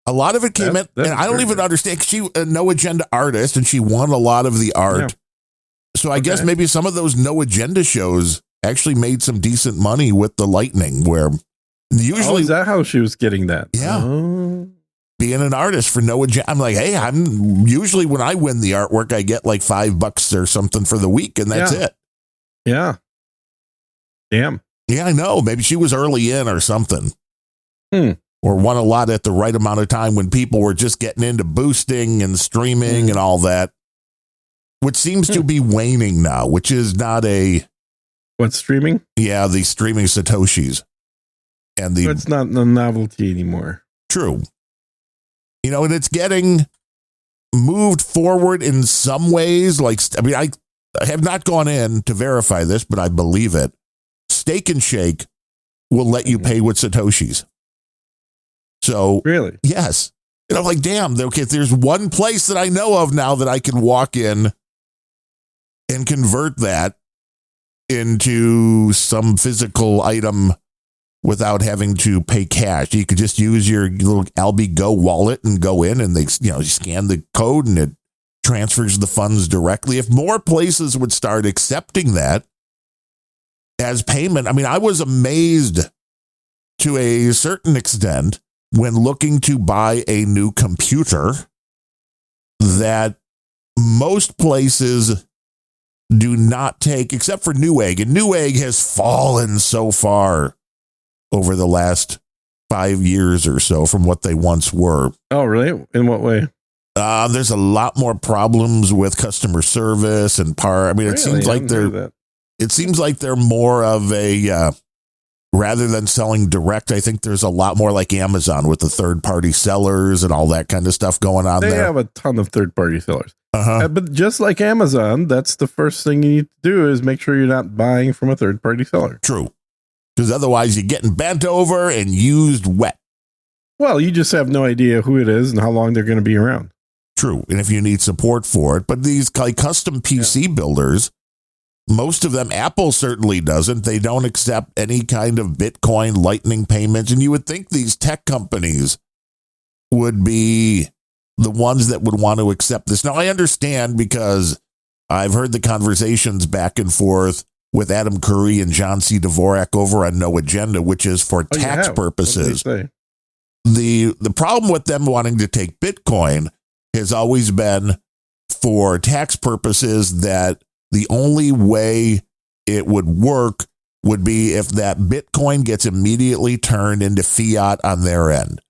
S2: A lot of it came in, and I don't even understand. She a no agenda artist, and she won a lot of the art. Yeah. So I guess maybe some of those no agenda shows actually made some decent money with the Lightning, where usually
S1: is that how she was getting that?
S2: Yeah. Being an artist for no agenda. I'm like, hey, I'm usually when I win the artwork, I get like $5 or something for the week, and that's it.
S1: Yeah. Damn.
S2: Yeah, I know. Maybe she was early in or something. Or won a lot at the right amount of time when people were just getting into boosting and streaming and all that, which seems to be waning now, which is not a...
S1: What's streaming?
S2: Yeah, the streaming Satoshis. And
S1: it's not the novelty anymore.
S2: True. You know, and it's getting moved forward in some ways. Like, I mean, I have not gone in to verify this, but I believe it. Steak and Shake will let you pay with Satoshis. So,
S1: really?
S2: Yes. And I'm like, damn, okay, if there's one place that I know of now that I can walk in and convert that into some physical item without having to pay cash. You could just use your little Albi Go wallet and go in and they, you scan the code and it transfers the funds directly. If more places would start accepting that as payment, I mean, I was amazed to a certain extent when looking to buy a new computer that most places do not take, except for Newegg. And Newegg has fallen so far over the last 5 years or so from what they once were.
S1: Oh, really? In what way?
S2: There's a lot more problems with customer service and I mean, it seems like they're more of a, rather than selling direct, I think there's a lot more like Amazon with the third-party sellers and all that kind of stuff going on there.
S1: They have a ton of third-party sellers. But just like Amazon, that's the first thing you need to do is make sure you're not buying from a third-party seller.
S2: True. Because otherwise you're getting bent over and used wet.
S1: Well, you just have no idea who it is and how long they're going to be around.
S2: True. And if you need support for it. But these like custom PC builders, most of them, Apple certainly doesn't. They don't accept any kind of Bitcoin Lightning payments. And you would think these tech companies would be the ones that would want to accept this. Now, I understand because I've heard the conversations back and forth with Adam Curry and John C. Dvorak over on No Agenda, which is for tax purposes. The problem with them wanting to take Bitcoin has always been for tax purposes that the only way it would work would be if that Bitcoin gets immediately turned into fiat on their end.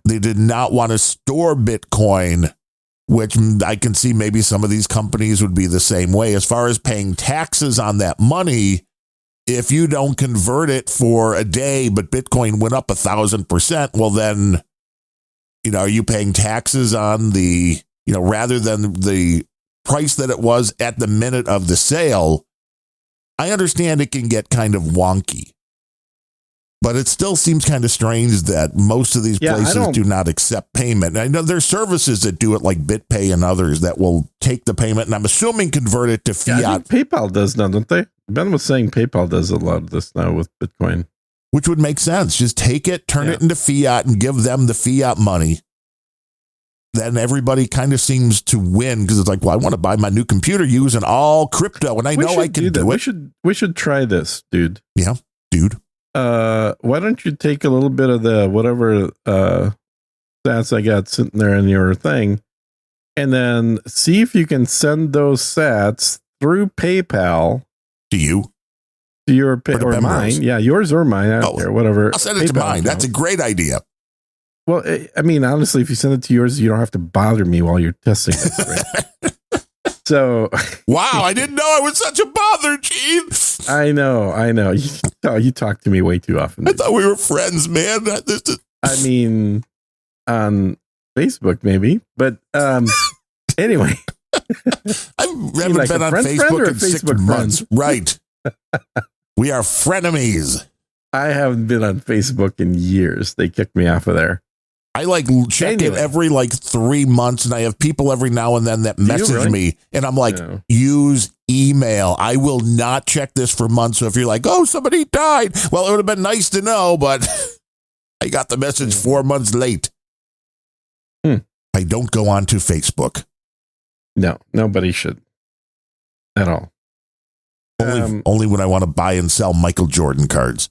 S2: They did not want to store Bitcoin, which I can see maybe some of these companies would be the same way. As far as paying taxes on that money, if you don't convert it for a day, but Bitcoin went up 1,000%, well then, are you paying taxes on the, rather than the price that it was at the minute of the sale? I understand it can get kind of wonky, but it still seems kind of strange that most of these places do not accept payment. I know there's services that do it like BitPay and others that will take the payment and I'm assuming convert it to fiat.
S1: Yeah, I think PayPal does now, don't they? Ben was saying PayPal does a lot of this now with Bitcoin.
S2: Which would make sense. Just take it, turn it into fiat and give them the fiat money. Then everybody kind of seems to win because it's like, well, I want to buy my new computer using all crypto and I know I can do it.
S1: We should try this, dude.
S2: Yeah, dude.
S1: Why don't you take a little bit of the whatever stats I got sitting there in your thing and then see if you can send those sats through PayPal
S2: to you,
S1: to your or mine. Yeah, yours or mine. I don't care, whatever.
S2: I'll send it to mine. That's a great idea.
S1: Well, I mean, honestly, if you send it to yours, you don't have to bother me while you're testing it. Right? So,
S2: wow, I didn't know I was such a bother, Gene.
S1: I know. You talk to me way too often.
S2: I thought we were friends, man.
S1: I mean, on Facebook, maybe, but anyway.
S2: I haven't been on Facebook in 6 months. Right. We are frenemies.
S1: I haven't been on Facebook in years. They kicked me off of there.
S2: I check it every 3 months, and I have people every now and then that message me, and I'm like, use email. I will not check this for months. So if you're like, oh, somebody died, well, it would have been nice to know, but I got the message 4 months late. I don't go on to Facebook.
S1: No, nobody should at all.
S2: Only when I want to buy and sell Michael Jordan cards.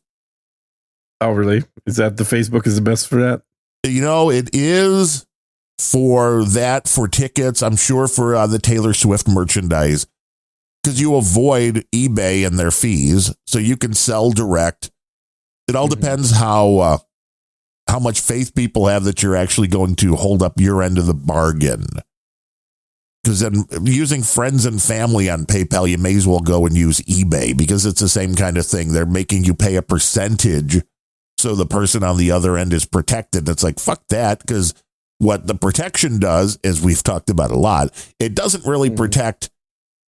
S1: Oh, really? Is that the Facebook is the best for that?
S2: It is for tickets. I'm sure for the Taylor Swift merchandise, because you avoid eBay and their fees, so you can sell direct. It all depends how much faith people have that you're actually going to hold up your end of the bargain. Because then using friends and family on PayPal, you may as well go and use eBay, because it's the same kind of thing. They're making you pay a percentage, so the person on the other end is protected. It's like, fuck that, because what the protection does, as we've talked about a lot, it doesn't really protect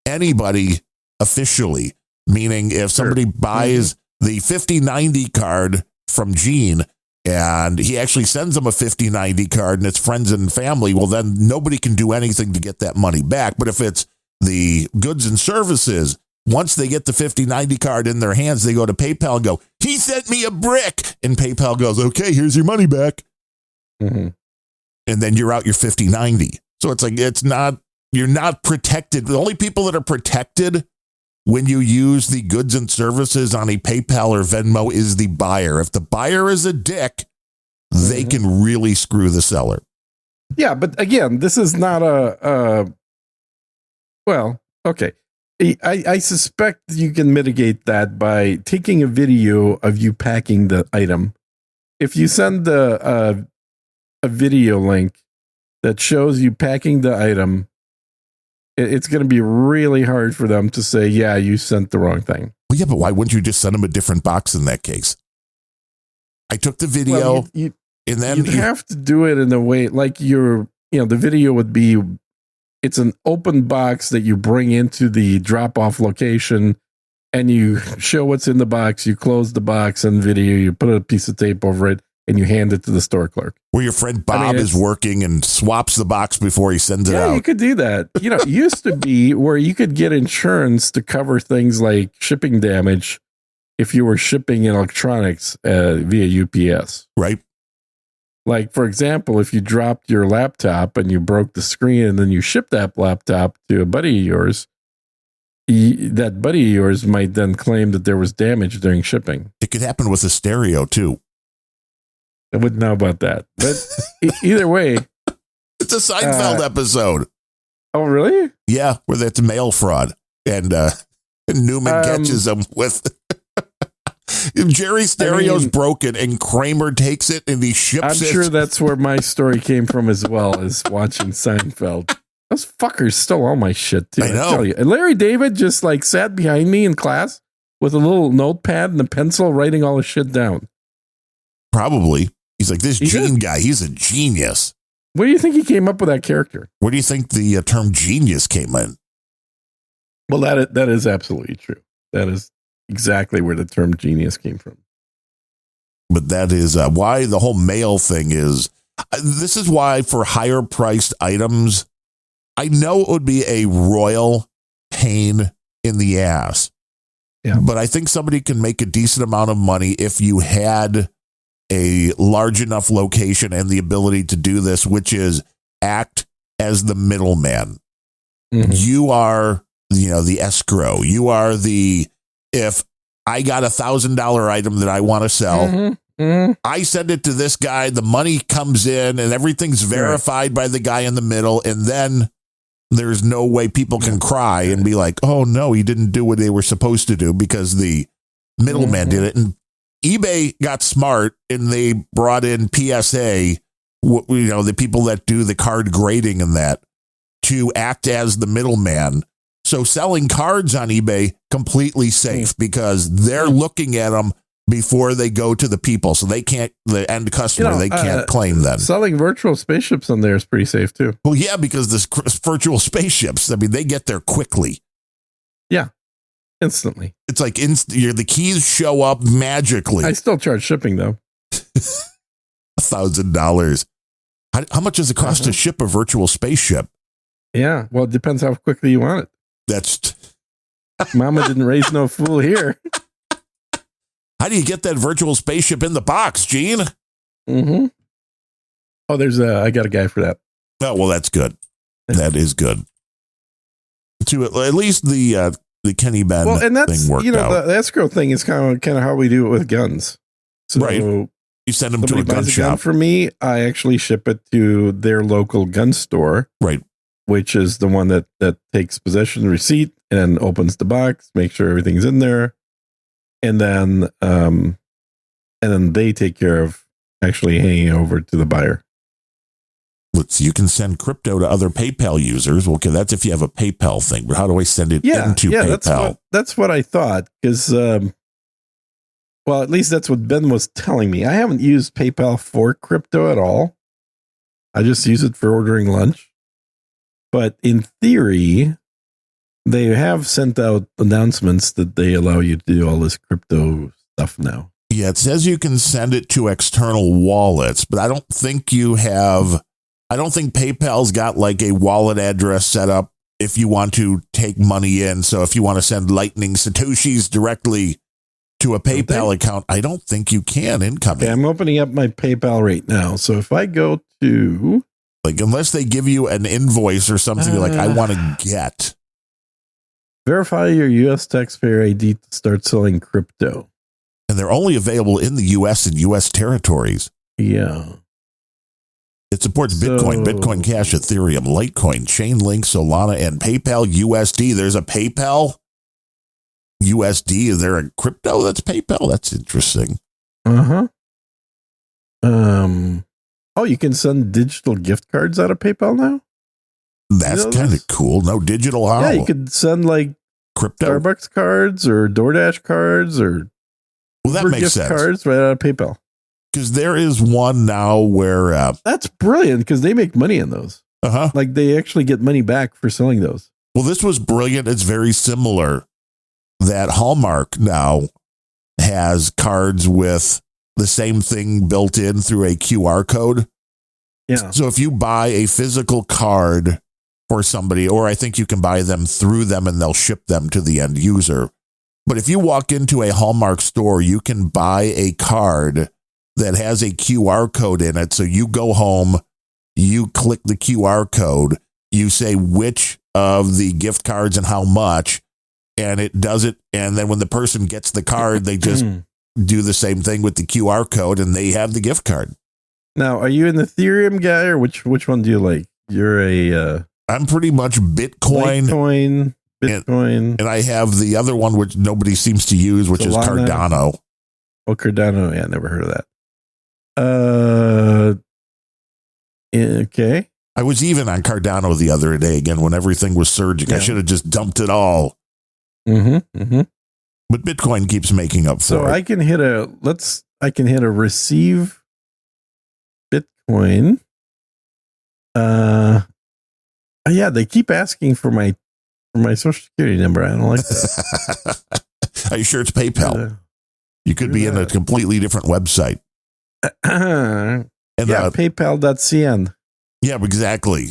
S2: anybody officially. Meaning, if somebody buys the 5090 card from Gene, and he actually sends them a 5090 card and it's friends and family, well, then nobody can do anything to get that money back. But if it's the goods and services, once they get the 5090 card in their hands, they go to PayPal and go, he sent me a brick. And PayPal goes, okay, here's your money back. And then you're out your 5090. So it's like, you're not protected. The only people that are protected when you use the goods and services on a PayPal or Venmo is the buyer. If the buyer is a dick, they can really screw the seller.
S1: Yeah, but again, this is not well, okay. I suspect you can mitigate that by taking a video of you packing the item. If you send a video link that shows you packing the item, it's going to be really hard for them to say, yeah, you sent the wrong thing.
S2: Well, yeah, but why wouldn't you just send them a different box in that case? I took the video, and then
S1: you have to do it in a way like the video would be, it's an open box that you bring into the drop-off location, and you show what's in the box, you close the box and video, you put a piece of tape over it, and you hand it to the store clerk.
S2: Where your friend Bob is working and swaps the box before he sends it out.
S1: Yeah, you could do that. It used to be where you could get insurance to cover things like shipping damage if you were shipping electronics via UPS.
S2: Right.
S1: Like, for example, if you dropped your laptop and you broke the screen and then you shipped that laptop to a buddy of yours, that buddy of yours might then claim that there was damage during shipping.
S2: It could happen with a stereo, too.
S1: I wouldn't know about that. But either way.
S2: It's a Seinfeld episode.
S1: Oh, really?
S2: Yeah, where that's mail fraud. And Newman catches him with... Jerry's stereo's broken and Kramer takes it and he ships it.
S1: I'm sure that's where my story came from as well, as watching Seinfeld. Those fuckers stole all my shit, too.
S2: I know.
S1: Tell you. And Larry David just sat behind me in class with a little notepad and a pencil writing all the shit down.
S2: Probably. He's like, this Gene guy, he's a genius.
S1: Where do you think he came up with that character?
S2: Where do you think the term genius came in?
S1: Well, that is absolutely true. That is exactly where the term genius came from.
S2: But that is why the whole mail thing is. This is why for higher priced items, I know it would be a royal pain in the ass.
S1: Yeah.
S2: But I think somebody can make a decent amount of money if you had a large enough location and the ability to do this, which is act as the middleman. You are, the escrow. You are if I got $1,000 item that I want to sell, I send it to this guy, the money comes in and everything's verified by the guy in the middle. And then there's no way people can cry and be like, oh no, he didn't do what they were supposed to do because the middleman did it. And eBay got smart and they brought in PSA, the people that do the card grading and that, to act as the middleman. So selling cards on eBay, completely safe because they're looking at them before they go to the people. So they can't, the end customer, they can't claim them.
S1: Selling virtual spaceships on there is pretty safe too.
S2: Well, yeah, because this virtual spaceships, they get there quickly.
S1: Yeah. Instantly.
S2: It's like the keys show up magically.
S1: I still charge shipping though.
S2: $1,000. How much does it cost to ship a virtual spaceship?
S1: Yeah, well, it depends how quickly you want it.
S2: That's
S1: Mama didn't raise no fool here.
S2: How do you get that virtual spaceship in the box, Gene?
S1: Oh, I got a guy for that.
S2: Oh, well, that's good. That is good. To at least the Kenny Ben
S1: and that's,
S2: thing worked out.
S1: The escrow thing is kind of how we do it with guns. So
S2: right. You send them to a gun shop.
S1: Gun for me, I actually ship it to their local gun store.
S2: Right.
S1: Which is the one that takes possession receipt and opens the box, make sure everything's in there. And then they take care of actually hanging over to the buyer.
S2: You can send crypto to other PayPal users. Okay, that's if you have a PayPal thing. But how do I send it into PayPal?
S1: That's what I thought. Because, at least that's what Ben was telling me. I haven't used PayPal for crypto at all. I just use it for ordering lunch. But in theory, they have sent out announcements that they allow you to do all this crypto stuff now.
S2: Yeah, it says you can send it to external wallets, but I don't think PayPal's got like a wallet address set up if you want to take money in. So if you want to send Lightning Satoshis directly to a PayPal account, I don't think you can incoming.
S1: Okay, I'm opening up my PayPal right now. So if I go to...
S2: unless they give you an invoice or something you're like, I want to get.
S1: Verify your U.S. taxpayer ID to start selling crypto.
S2: And they're only available in the U.S. and U.S. territories.
S1: Yeah.
S2: It supports Bitcoin, Bitcoin Cash, Ethereum, Litecoin, Chainlink, Solana, and PayPal USD. There's a PayPal USD. Is there a crypto that's PayPal? That's interesting.
S1: Oh, you can send digital gift cards out of PayPal now?
S2: That's kind of cool. No digital how?
S1: Yeah, you could send like
S2: crypto
S1: Starbucks cards or DoorDash cards or
S2: that makes
S1: gift
S2: sense.
S1: Cards right out of PayPal.
S2: Because there is one now where
S1: that's brilliant because they make money in those. Like they actually get money back for selling those.
S2: Well, this was brilliant. It's very similar that Hallmark now has cards with the same thing built in through a QR code.
S1: Yeah.
S2: So if you buy a physical card for somebody, or I think you can buy them through them and they'll ship them to the end user. But if you walk into a Hallmark store, you can buy a card that has a QR code in it. So you go home, you click the QR code, you say which of the gift cards and how much, and it does it. And then when the person gets the card, they just do the same thing with the QR code and they have the gift card.
S1: Now, are you an Ethereum guy or which one do you like? You're
S2: I'm pretty much Bitcoin.
S1: Bitcoin.
S2: And I have the other one, which nobody seems to use, which
S1: Solana.
S2: is Cardano.
S1: Oh, Cardano. Yeah, never heard of that. Okay.
S2: I was even on Cardano the other day again when everything was surging. I should have just dumped it all. But Bitcoin keeps making up for it.
S1: So I can hit a receive Bitcoin. Yeah, they keep asking for my social security number. I don't like that.
S2: Are you sure it's PayPal? You could be in a completely different website.
S1: And PayPal.cn.
S2: Yeah, exactly.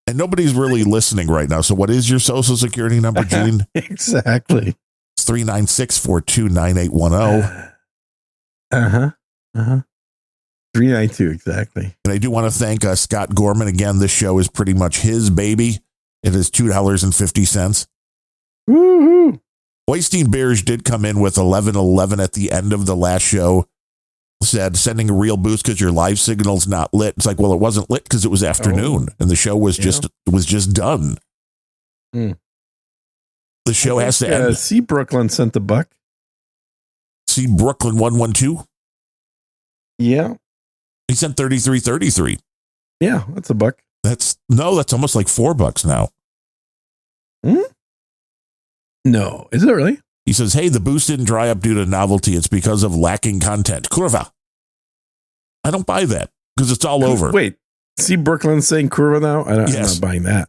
S2: And nobody's really listening right now. So what is your social security number, Gene?
S1: Exactly.
S2: It's 396-429-9810.
S1: 392, exactly.
S2: And I do want to thank Scott Gorman. Again, this show is pretty much his baby. It is $2.50.
S1: Woohoo!
S2: Oystein Bears did come in with 1111 at the end of the last show. Said, sending a real boost because your live signal's not lit. It's like, well, it wasn't lit because it was afternoon and the show was just done. The show has to end.
S1: See Brooklyn sent the buck.
S2: See Brooklyn 112.
S1: Yeah.
S2: He sent 3333.
S1: Yeah, that's a buck.
S2: That's almost like $4 now.
S1: No, is it really?
S2: He says, hey, the boost didn't dry up due to novelty. It's because of lacking content. Kurva. I don't buy that because it's all over.
S1: Wait, see Brooklyn saying Kurva now? I'm not buying that.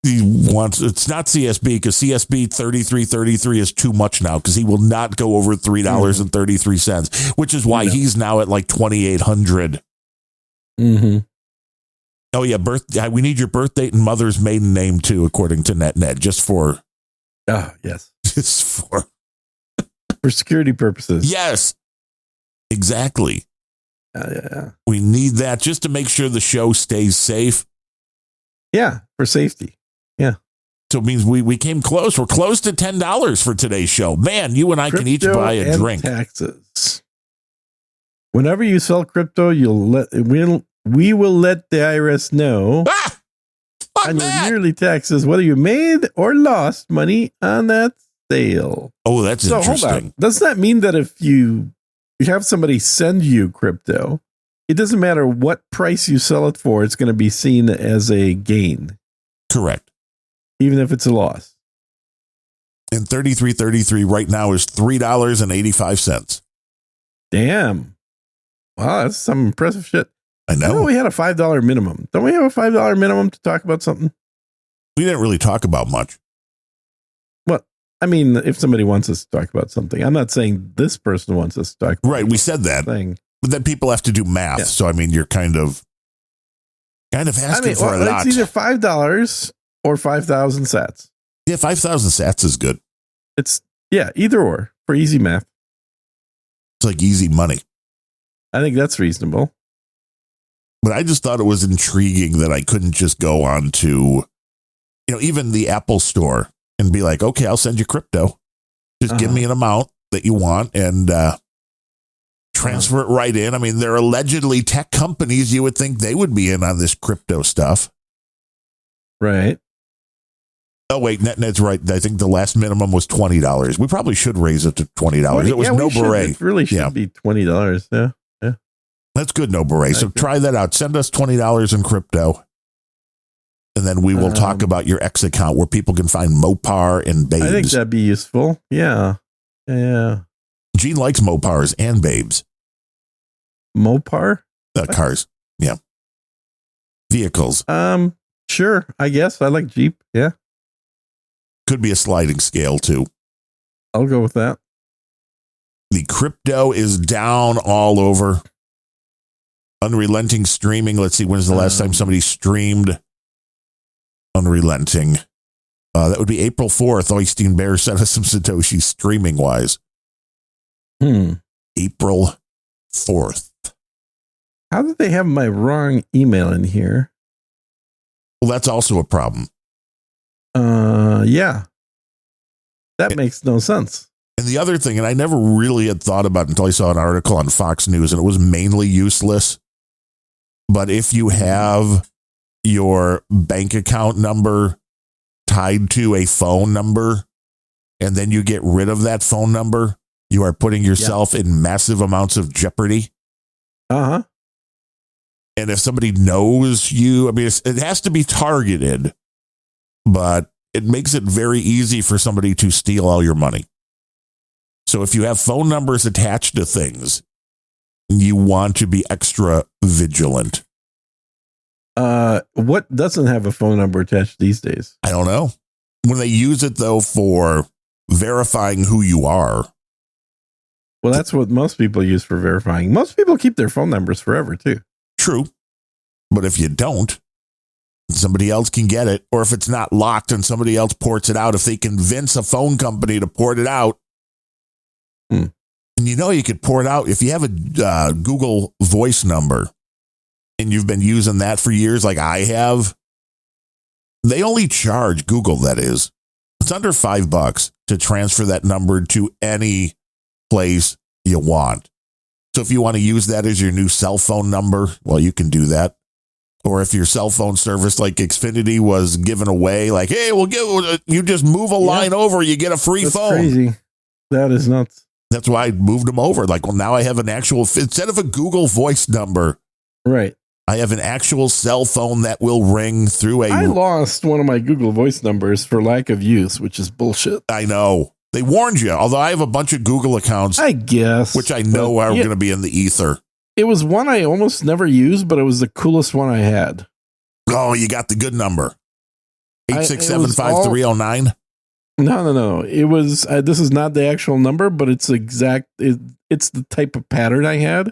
S2: he wants, it's not CSB because CSB 3333 is too much now because he will not go over $3.33, which is why he's now at like 2,800.
S1: Mm-hmm.
S2: Oh yeah, we need your birth date and mother's maiden name too, according to NetNet, just for
S1: for security purposes.
S2: Yes, exactly.
S1: Yeah.
S2: We need that just to make sure the show stays safe.
S1: Yeah, for safety. Yeah.
S2: So it means we came close. We're close to $10 for today's show. Man, you and I can each buy a drink.
S1: Taxes. Whenever you sell crypto, we will let the IRS know on your yearly taxes whether you made or lost money on that sale.
S2: Oh, that's interesting. Hold on.
S1: Does that mean that if you have somebody send you crypto, it doesn't matter what price you sell it for, it's going to be seen as a gain?
S2: Correct.
S1: Even if it's a loss.
S2: And 3333 right now is $3.85.
S1: Damn. Wow, that's some impressive shit.
S2: I know.
S1: We had a $5 minimum. Don't we have a $5 minimum to talk about something?
S2: We didn't really talk about much.
S1: What? I mean, if somebody wants us to talk about something, I'm not saying this person wants us to talk about
S2: right, we said that.
S1: Thing.
S2: But then people have to do math. Yeah. So, I mean, you're kind of asking for a lot.
S1: It's either $5 or 5,000 sats.
S2: Yeah, 5,000 sats is good.
S1: It's, either or for easy math.
S2: It's like easy money.
S1: I think that's reasonable.
S2: But I just thought it was intriguing that I couldn't just go on to, even the Apple store and be like, okay, I'll send you crypto. Just give me an amount that you want and transfer it right in. I mean, they're allegedly tech companies. You would think they would be in on this crypto stuff.
S1: Right.
S2: Oh, wait, NetNet's right. I think the last minimum was $20. We probably should raise it to $20. It was no beret.
S1: It really should be $20. Yeah.
S2: That's good, no beret. So try that out. Send us $20 in crypto. And then we will talk about your X account where people can find Mopar and babes.
S1: I think that'd be useful. Yeah. Yeah.
S2: Gene likes Mopars and babes.
S1: Mopar?
S2: Cars. Yeah. Vehicles.
S1: Sure. I guess I like Jeep. Yeah.
S2: Could be a sliding scale too.
S1: I'll go with that.
S2: The crypto is down all over. Unrelenting streaming. Let's see. When's the last time somebody streamed Unrelenting? That would be April 4th. Oystein Bear sent us some Satoshi streaming wise. April 4th.
S1: How did they have my wrong email in here?
S2: Well, that's also a problem.
S1: Yeah. That makes no sense.
S2: And the other thing, and I never really had thought about it until I saw an article on Fox News, and it was mainly useless. But if you have your bank account number tied to a phone number, and then you get rid of that phone number, you are putting yourself in massive amounts of jeopardy.
S1: And
S2: if somebody knows you, I mean, it has to be targeted, but it makes it very easy for somebody to steal all your money. So if you have phone numbers attached to things, you want to be extra vigilant.
S1: What doesn't have a phone number attached these days?
S2: I don't know. When they use it, though, for verifying who you are.
S1: Well, that's what most people use for verifying. Most people keep their phone numbers forever, too.
S2: True. But if you don't, somebody else can get it. Or if it's not locked and somebody else ports it out, if they convince a phone company to port it out, and you could port out, if you have a Google voice number and you've been using that for years, like I have, they only charge Google, that is. It's under $5 to transfer that number to any place you want. So if you want to use that as your new cell phone number, well, you can do that. Or if your cell phone service like Xfinity was given away, like, hey, you just move a line over, you get a free phone.
S1: Crazy. That is nuts.
S2: That's why I moved them over. Like, well, now I have an actual, instead of a Google voice number,
S1: right?
S2: I have an actual cell phone that will ring through a...
S1: I lost one of my Google voice numbers for lack of use, which is bullshit.
S2: I know. They warned you, although I have a bunch of Google accounts.
S1: I guess.
S2: Which I know are going to be in the ether.
S1: It was one I almost never used, but it was the coolest one I had.
S2: Oh, you got the good number. 867-5309?
S1: No. It was, this is not the actual number, but it's it's the type of pattern I had.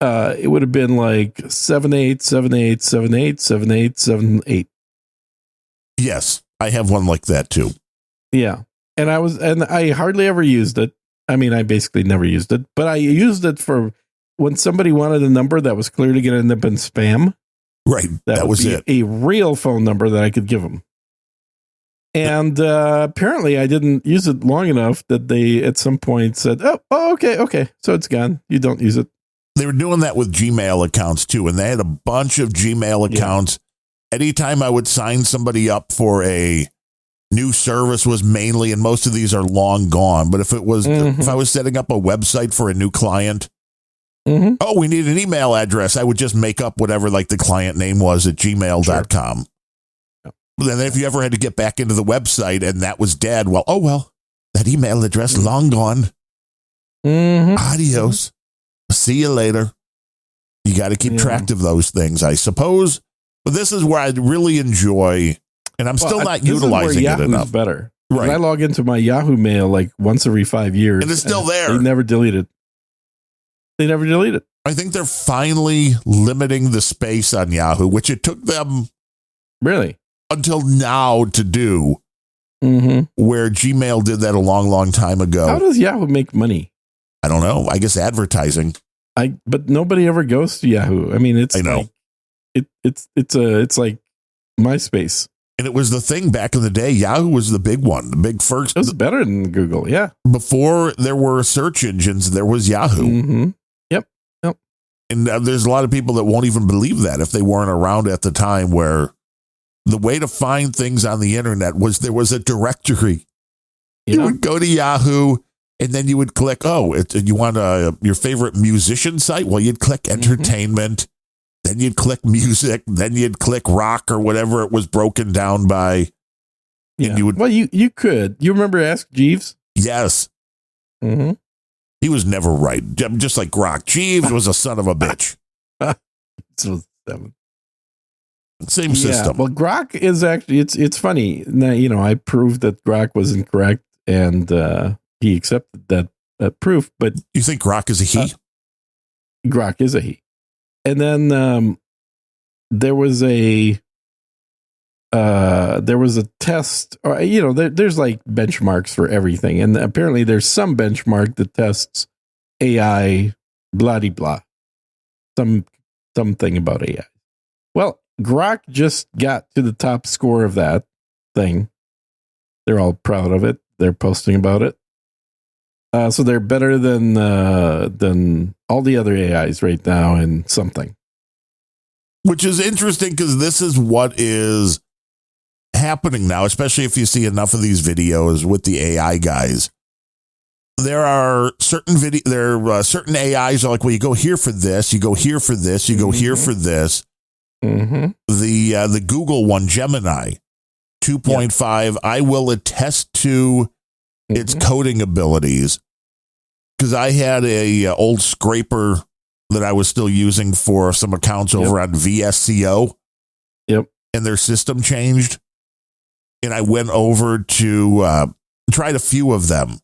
S1: It would have been like 7878787878.
S2: Yes, I have one like that too.
S1: Yeah. And I hardly ever used it. I mean, I basically never used it, but I used it for when somebody wanted a number that was clearly going to end up in spam.
S2: Right. That was it.
S1: A real phone number that I could give them. And apparently I didn't use it long enough that they at some point said, oh, okay. So it's gone. You don't use it.
S2: They were doing that with Gmail accounts too. And they had a bunch of Gmail accounts. Yeah. Anytime I would sign somebody up for a new service was mainly, and most of these are long gone. But if it was, if I was setting up a website for a new client, oh, we need an email address, I would just make up whatever like the client name was at gmail.com. Sure. Then if you ever had to get back into the website and that was dead, well, that email address long gone. Adios. See you later. You got to keep track of those things, I suppose. But this is where I really enjoy, and I'm still not utilizing it enough.
S1: Better. Right. I log into my Yahoo Mail like once every 5 years.
S2: And it's still there.
S1: They never delete it.
S2: I think they're finally limiting the space on Yahoo, which it took them
S1: really
S2: until now to do, where Gmail did that a long, long time ago.
S1: How does Yahoo make money?
S2: I don't know. I guess advertising.
S1: But nobody ever goes to Yahoo. I mean, it's like MySpace.
S2: And it was the thing back in the day. Yahoo was the big one, the big first.
S1: It was better than Google, yeah.
S2: Before there were search engines, there was Yahoo.
S1: Yep.
S2: And there's a lot of people that won't even believe that if they weren't around at the time, where the way to find things on the internet was there was a directory. Yeah. You would go to Yahoo, and then you would click, you want your favorite musician site? Well, you'd click entertainment. Then you'd click music. Then you'd click rock or whatever it was broken down by.
S1: Yeah. You could. You remember Ask Jeeves?
S2: Yes. He was never right. Just like Grok. Jeeves was a son of a bitch. Same system.
S1: Well, Grok is actually, it's funny. Now, I proved that Grok was incorrect, and he accepted that proof. But
S2: you think Grok is a he?
S1: Grok is a he. And then there was a test, or there's like benchmarks for everything, and apparently there's some benchmark that tests AI, blah blah, something about AI. Well, Grok just got to the top score of that thing. They're all proud of it. They're posting about it. So they're better than all the other AIs right now in something.
S2: Which is interesting because this is what is happening now, especially if you see enough of these videos with the AI guys. There are certain certain AIs are like, well, you go here for this, you go here for this, you go here for this. The Google one, Gemini 2.5, I will attest to its coding abilities, because I had a old scraper that I was still using for some accounts over on VSCO. And their system changed. And I went over to tried a few of them.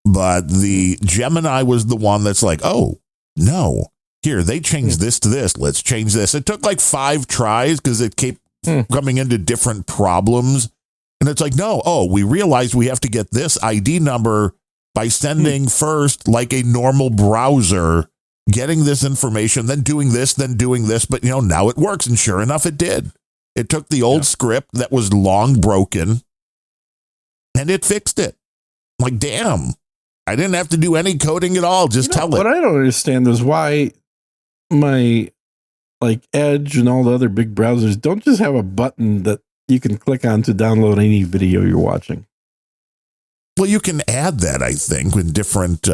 S2: But the Gemini was the one that's like, oh, no. Here, they changed this to this. Let's change this. It took like 5 tries because it kept coming into different problems. And it's like, no, we realized we have to get this ID number by sending first, like a normal browser, getting this information, then doing this. But, now it works. And sure enough, it did. It took the old script that was long broken, and it fixed it. I'm like, damn, I didn't have to do any coding at all. Just tell it.
S1: What I don't understand is why my Edge and all the other big browsers don't just have a button that you can click on to download any video you're watching.
S2: Well, you can add that, I think, with different.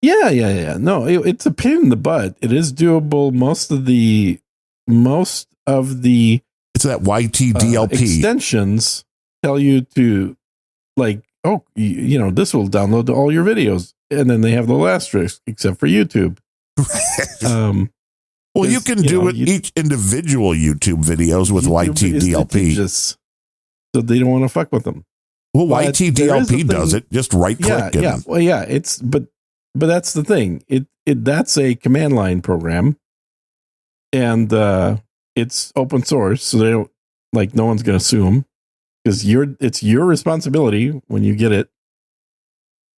S1: Yeah. No, it's a pain in the butt. It is doable. Most of the
S2: it's that YTDLP
S1: extensions tell you to this will download all your videos, and then they have the asterisk except for YouTube.
S2: Well, you can do each individual YouTube videos with YTDLP.
S1: so they don't want to fuck with them.
S2: Well, YTDLP does it. Just right click.
S1: Yeah. Well, yeah. But that's the thing. That's a command line program, and it's open source, so they don't no one's going to sue them because it's your responsibility when you get it.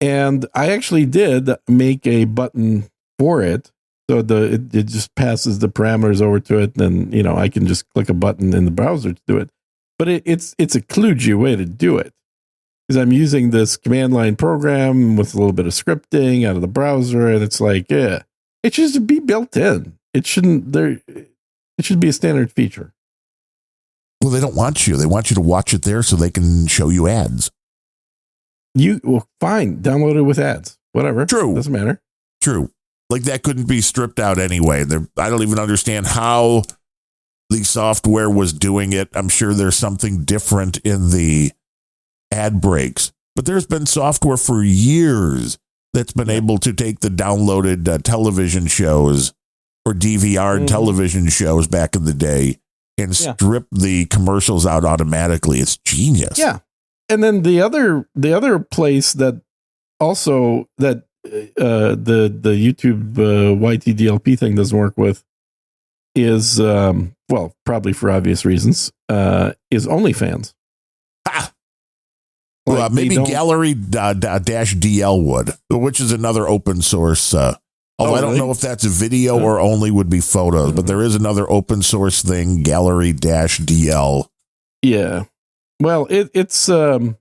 S1: And I actually did make a button for it, so it just passes the parameters over to it. And then I can just click a button in the browser to do it. But it's a kludgy way to do it, because I'm using this command line program with a little bit of scripting out of the browser, and it's it should be built in. It shouldn't It should be a standard feature.
S2: Well, they don't want you. They want you to watch it there so they can show you ads.
S1: Fine. Download it with ads. Whatever.
S2: True.
S1: Doesn't matter.
S2: True. That couldn't be stripped out anyway. I don't even understand how the software was doing it. I'm sure there's something different in the ad breaks, but there's been software for years that's been able to take the downloaded television shows or DVR television shows back in the day and strip the commercials out automatically. It's genius.
S1: Yeah. And then the other place that also that the YouTube YTDLP thing doesn't work with is probably for obvious reasons is OnlyFans.
S2: Well, maybe Gallery -DL would, which is another open source. Although I don't know if that's a video or only would be photos, but there is another open source thing, Gallery -DL.
S1: Yeah. Well, it's there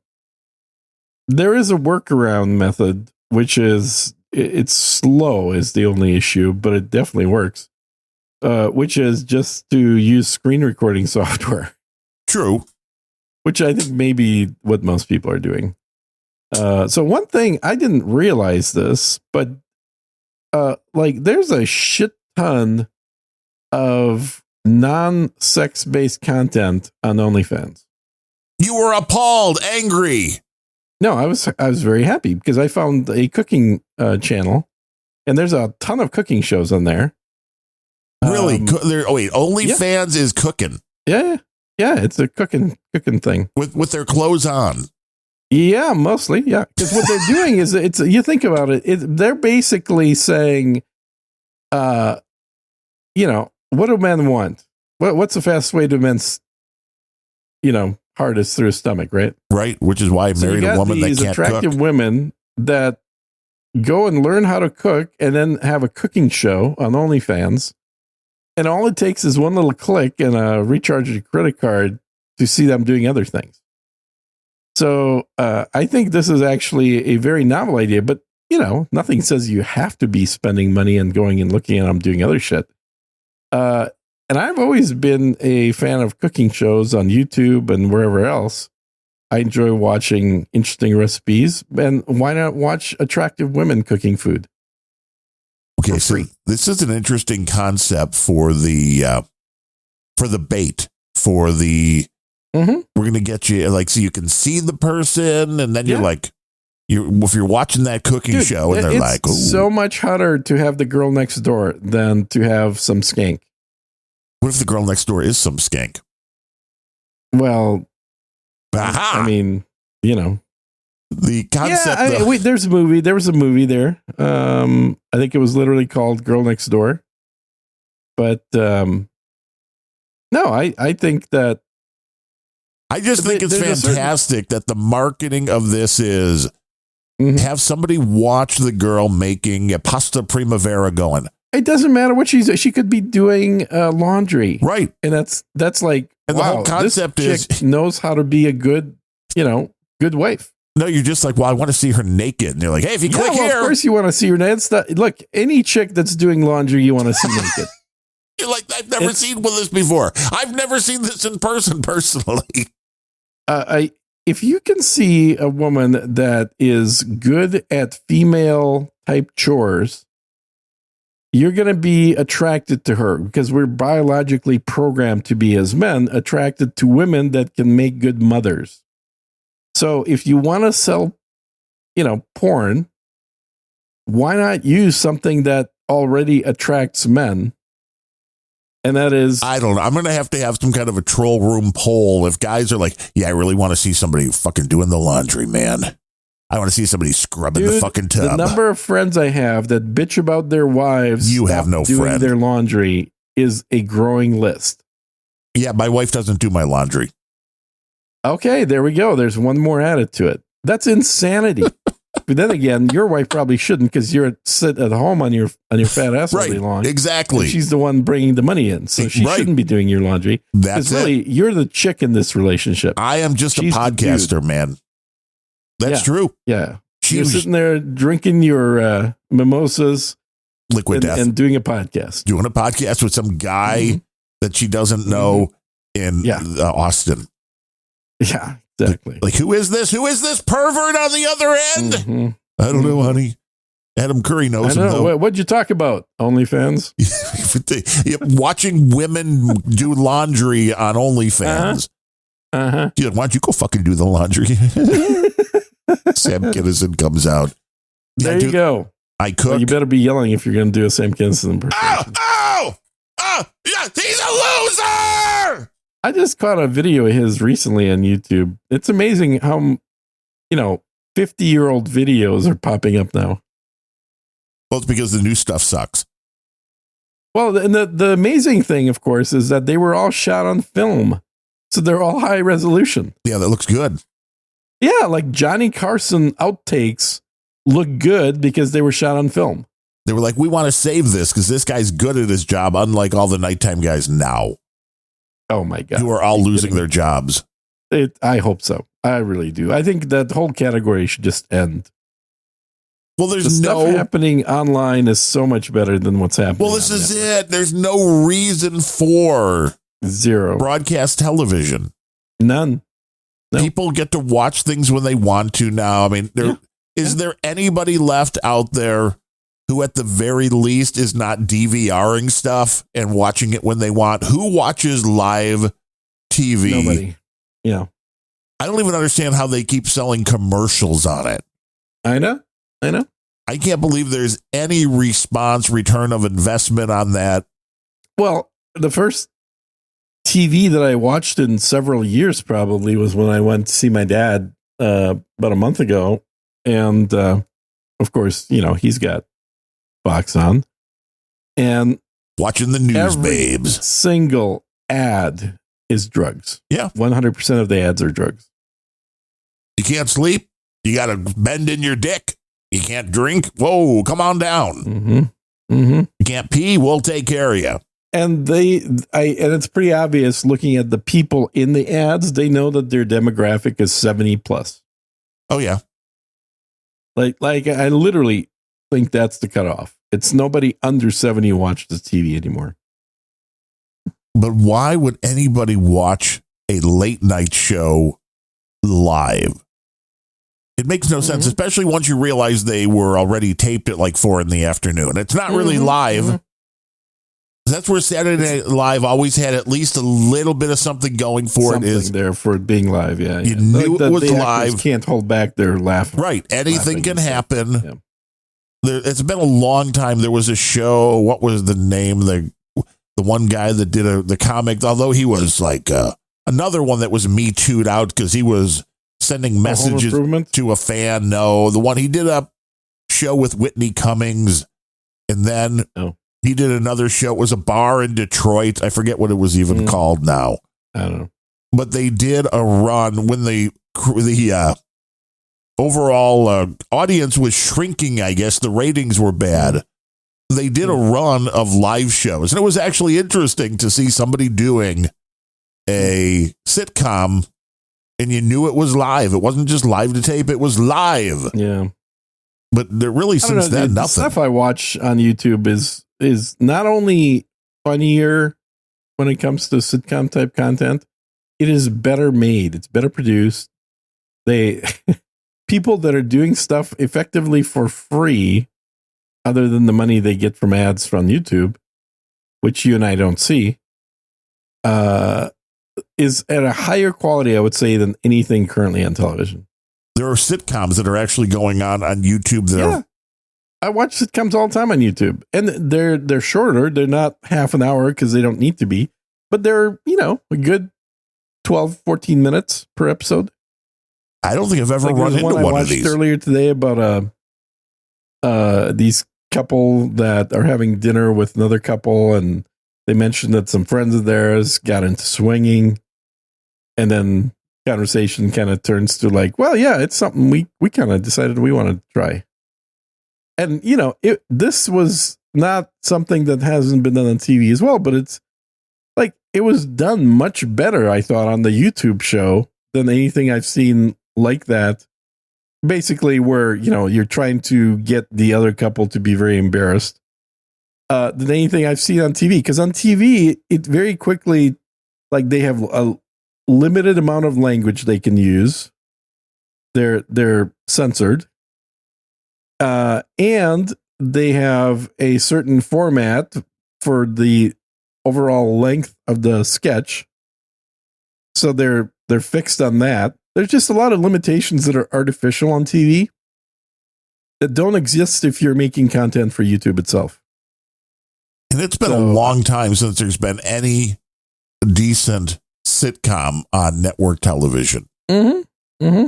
S1: is a workaround method, which is it's slow is the only issue, but it definitely works. Which is just to use screen recording software.
S2: True.
S1: Which I think may be what most people are doing. So one thing, I didn't realize this, but there's a shit ton of non-sex based content on OnlyFans.
S2: You were appalled, angry.
S1: No, I was very happy because I found a cooking channel, and there's a ton of cooking shows on there.
S2: Really? OnlyFans is cooking.
S1: Yeah, it's a cooking thing
S2: with their clothes on.
S1: Yeah, mostly. Yeah, because what they're doing is you think about it, they're basically saying, what do men want? What's the fastest way to men's, heart is through his stomach, right?
S2: Right, which is why I married a woman that can't cook.
S1: Attractive women that go and learn how to cook and then have a cooking show on OnlyFans. And all it takes is one little click and a recharged credit card to see them doing other things. So I think this is actually a very novel idea, but, nothing says you have to be spending money and going and looking at them doing other shit. And I've always been a fan of cooking shows on YouTube and wherever else. I enjoy watching interesting recipes, and why not watch attractive women cooking food?
S2: Okay, so this is an interesting concept for the bait, for the we're going to get you so you can see the person, and then if you're watching that cooking show and they're like, ooh.
S1: So much hotter to have the girl next door than to have some skank.
S2: What if the girl next door is some skank?
S1: Well, I mean,
S2: the concept.
S1: Yeah, there's a movie. There was a movie there. I think it was literally called Girl Next Door. But no, I think that.
S2: I just think it's fantastic that the marketing of this is have somebody watch the girl making a pasta primavera going.
S1: It doesn't matter what she could be doing laundry.
S2: Right.
S1: And that's like,
S2: and the whole concept
S1: this chick knows how to be a good, good wife.
S2: No, you're just like, well, I want to see her naked. And you're like, hey, if you click here.
S1: Of course you want to see her naked. Look, any chick that's doing laundry, you want to see naked.
S2: You're like, I've never seen this before. I've never seen this in person personally.
S1: If you can see a woman that is good at female type chores, you're going to be attracted to her because we're biologically programmed to be, as men, attracted to women that can make good mothers. So if you want to sell, porn, why not use something that already attracts men And that is,
S2: I don't know. I'm going to have some kind of a troll room poll. If guys are like, yeah, I really want to see somebody fucking doing the laundry, man. I want to see somebody scrubbing the fucking tub.
S1: The number of friends I have that bitch about their wives
S2: you have no
S1: doing
S2: friend.
S1: Their laundry is a growing list.
S2: Yeah, my wife doesn't do my laundry.
S1: Okay, there we go. There's one more added to it. That's insanity. But then again, your wife probably shouldn't because you're sit at home on your fat ass all day long.
S2: Exactly.
S1: She's the one bringing the money in, so she shouldn't be doing your laundry.
S2: That's
S1: really, you're the chick in this relationship.
S2: I am just a podcaster, man. That's true.
S1: Yeah, you're sitting there drinking your mimosas,
S2: liquid death,
S1: and doing a podcast.
S2: Doing a podcast with some guy that she doesn't know in Austin.
S1: Yeah. Exactly.
S2: Like, who is this? Who is this pervert on the other end? I don't know, honey. Adam Curry knows him, though.
S1: What'd you talk about? OnlyFans?
S2: Watching women do laundry on OnlyFans. Why don't you go fucking do the laundry? Sam Kinison comes out.
S1: There you go.
S2: I cook.
S1: Well, you better be yelling if you're going to do a Sam Kinison impersonation.
S2: Yeah, he's a loser!
S1: I just caught a video of his recently on YouTube. It's amazing how, 50-year-old videos are popping up now.
S2: Well, it's because the new stuff sucks.
S1: Well, and the amazing thing, of course, is that they were all shot on film. So they're all high resolution.
S2: Yeah, that looks good.
S1: Yeah, like Johnny Carson outtakes look good because they were shot on film.
S2: They were like, we want to save this because this guy's good at his job, unlike all the nighttime guys now.
S1: Oh, my God.
S2: Who are all losing their jobs.
S1: I hope so. I really do. I think that whole category should just end.
S2: Well, there's
S1: the stuff happening online is so much better than what's happening.
S2: Well, this is it. There's no reason for
S1: zero
S2: broadcast television.
S1: None.
S2: No. People get to watch things when they want to now. I mean, is there anybody left out there who at the very least is not DVRing stuff and watching it when they want? Who watches live TV?
S1: Nobody. Yeah.
S2: I don't even understand how they keep selling commercials on it.
S1: I know.
S2: I can't believe there's any return of investment on that.
S1: Well, the first TV that I watched in several years probably was when I went to see my dad about a month ago. And of course, he's got Fox on. And
S2: watching the news, babes.
S1: Single ad is drugs.
S2: Yeah.
S1: 100% of the ads are drugs.
S2: You can't sleep. You got to bend in your dick. You can't drink. Whoa, come on down. You can't pee. We'll take care of you.
S1: And and it's pretty obvious looking at the people in the ads, they know that their demographic is 70 plus.
S2: Oh yeah.
S1: Like I literally think that's the cutoff. It's nobody under 70 who watches TV anymore.
S2: But why would anybody watch a late night show live? It makes no sense, especially once you realize they were already taped at like 4 p.m. It's not really live. That's where Saturday Night Live always had at least a little bit of something going for it. Is
S1: there for it being live? Yeah,
S2: you knew it was live.
S1: Can't hold back their laughing.
S2: Right, anything can happen. Yeah. It's been a long time. There was a show. What was the name? The one guy that did the comic. Although he was like another one that was Me Too'd out because he was sending messages to a fan. No, the one he did a show with Whitney Cummings, and then he did another show. It was a bar in Detroit. I forget what it was even called now.
S1: I don't know.
S2: But they did a run when the overall audience was shrinking. I guess the ratings were bad. They did a run of live shows, and it was actually interesting to see somebody doing a sitcom. And you knew it was live. It wasn't just live to tape. It was live.
S1: Yeah.
S2: But there really, since then, nothing.
S1: The stuff I watch on YouTube is not only funnier when it comes to sitcom type content, it is better made. It's better produced. People that are doing stuff effectively for free, other than the money they get from ads from YouTube, which you and I don't see, is at a higher quality, I would say, than anything currently on television.
S2: There are sitcoms that are actually going on YouTube that are
S1: I watch sitcoms all the time on YouTube, and they're shorter. They're not half an hour because they don't need to be, but they're, a good 12, 14 minutes per episode.
S2: I don't think I've ever run into one of these.
S1: I watched earlier today about these couple that are having dinner with another couple, and they mentioned that some friends of theirs got into swinging, and then conversation kind of turns to like, well, yeah, it's something we kind of decided we want to try. And, this was not something that hasn't been done on TV as well, but it's like, it was done much better, I thought, on the YouTube show than anything I've seen like that. Basically, where, you're trying to get the other couple to be very embarrassed than anything I've seen on TV. Because on TV, it very quickly, like, they have a limited amount of language they can use. They're censored. And they have a certain format for the overall length of the sketch. So they're fixed on that. There's just a lot of limitations that are artificial on TV that don't exist if you're making content for YouTube itself.
S2: And it's been a long time since there's been any decent sitcom on network television.
S1: Mm-hmm. Mm-hmm.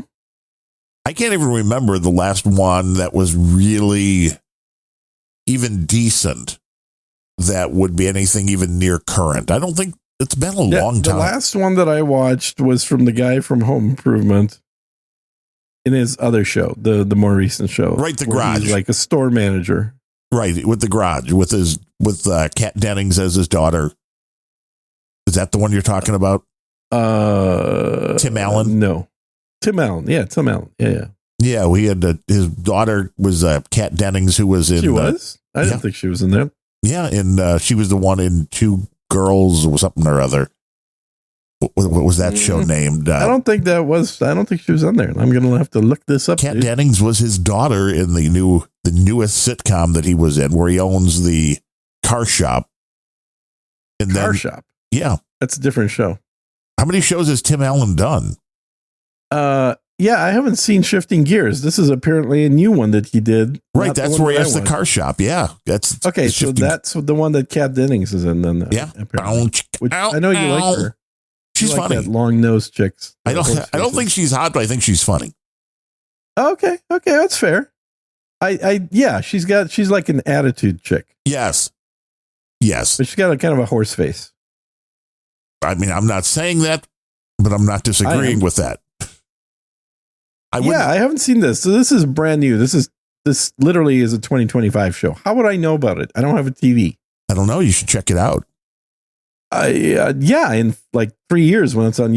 S2: I can't even remember the last one that was really even decent that would be anything even near current. I don't think it's been a long time.
S1: The last one that I watched was from the guy from Home Improvement in his other show, the more recent show.
S2: Right, The Garage.
S1: He's like a store manager.
S2: Right, with The Garage, with Kat Dennings as his daughter. Is that the one you're talking about? Tim Allen?
S1: No. Tim Allen. Yeah, Tim Allen. Yeah.
S2: Yeah, we had his daughter was Kat Dennings, who was in.
S1: She was? I didn't think she was in there.
S2: Yeah, and she was the one in Two Girls or something or other. What was that show named?
S1: I don't think she was on there. I'm going to have to look this up.
S2: Kat Dennings was his daughter in the newest sitcom that he was in, where he owns the car shop. And
S1: car shop?
S2: Yeah.
S1: That's a different show.
S2: How many shows has Tim Allen done?
S1: Yeah, I haven't seen Shifting Gears. This is apparently a new one that he did.
S2: Right, that's where he has the car shop. Yeah, that's
S1: okay. So that's the one that Kat Dennings is in. Then,
S2: yeah,
S1: which I know you like her.
S2: She's funny.
S1: That long nosed chicks.
S2: I don't think she's hot, but I think she's funny.
S1: Okay, that's fair. She's like an attitude chick.
S2: Yes,
S1: but she's got a kind of a horse face.
S2: I mean, I'm not saying that, but I'm not disagreeing with that.
S1: I haven't seen this. So this is brand new. This literally is a 2025 show. How would I know about it? I don't have a TV.
S2: I don't know. You should check it out.
S1: In like 3 years when it's on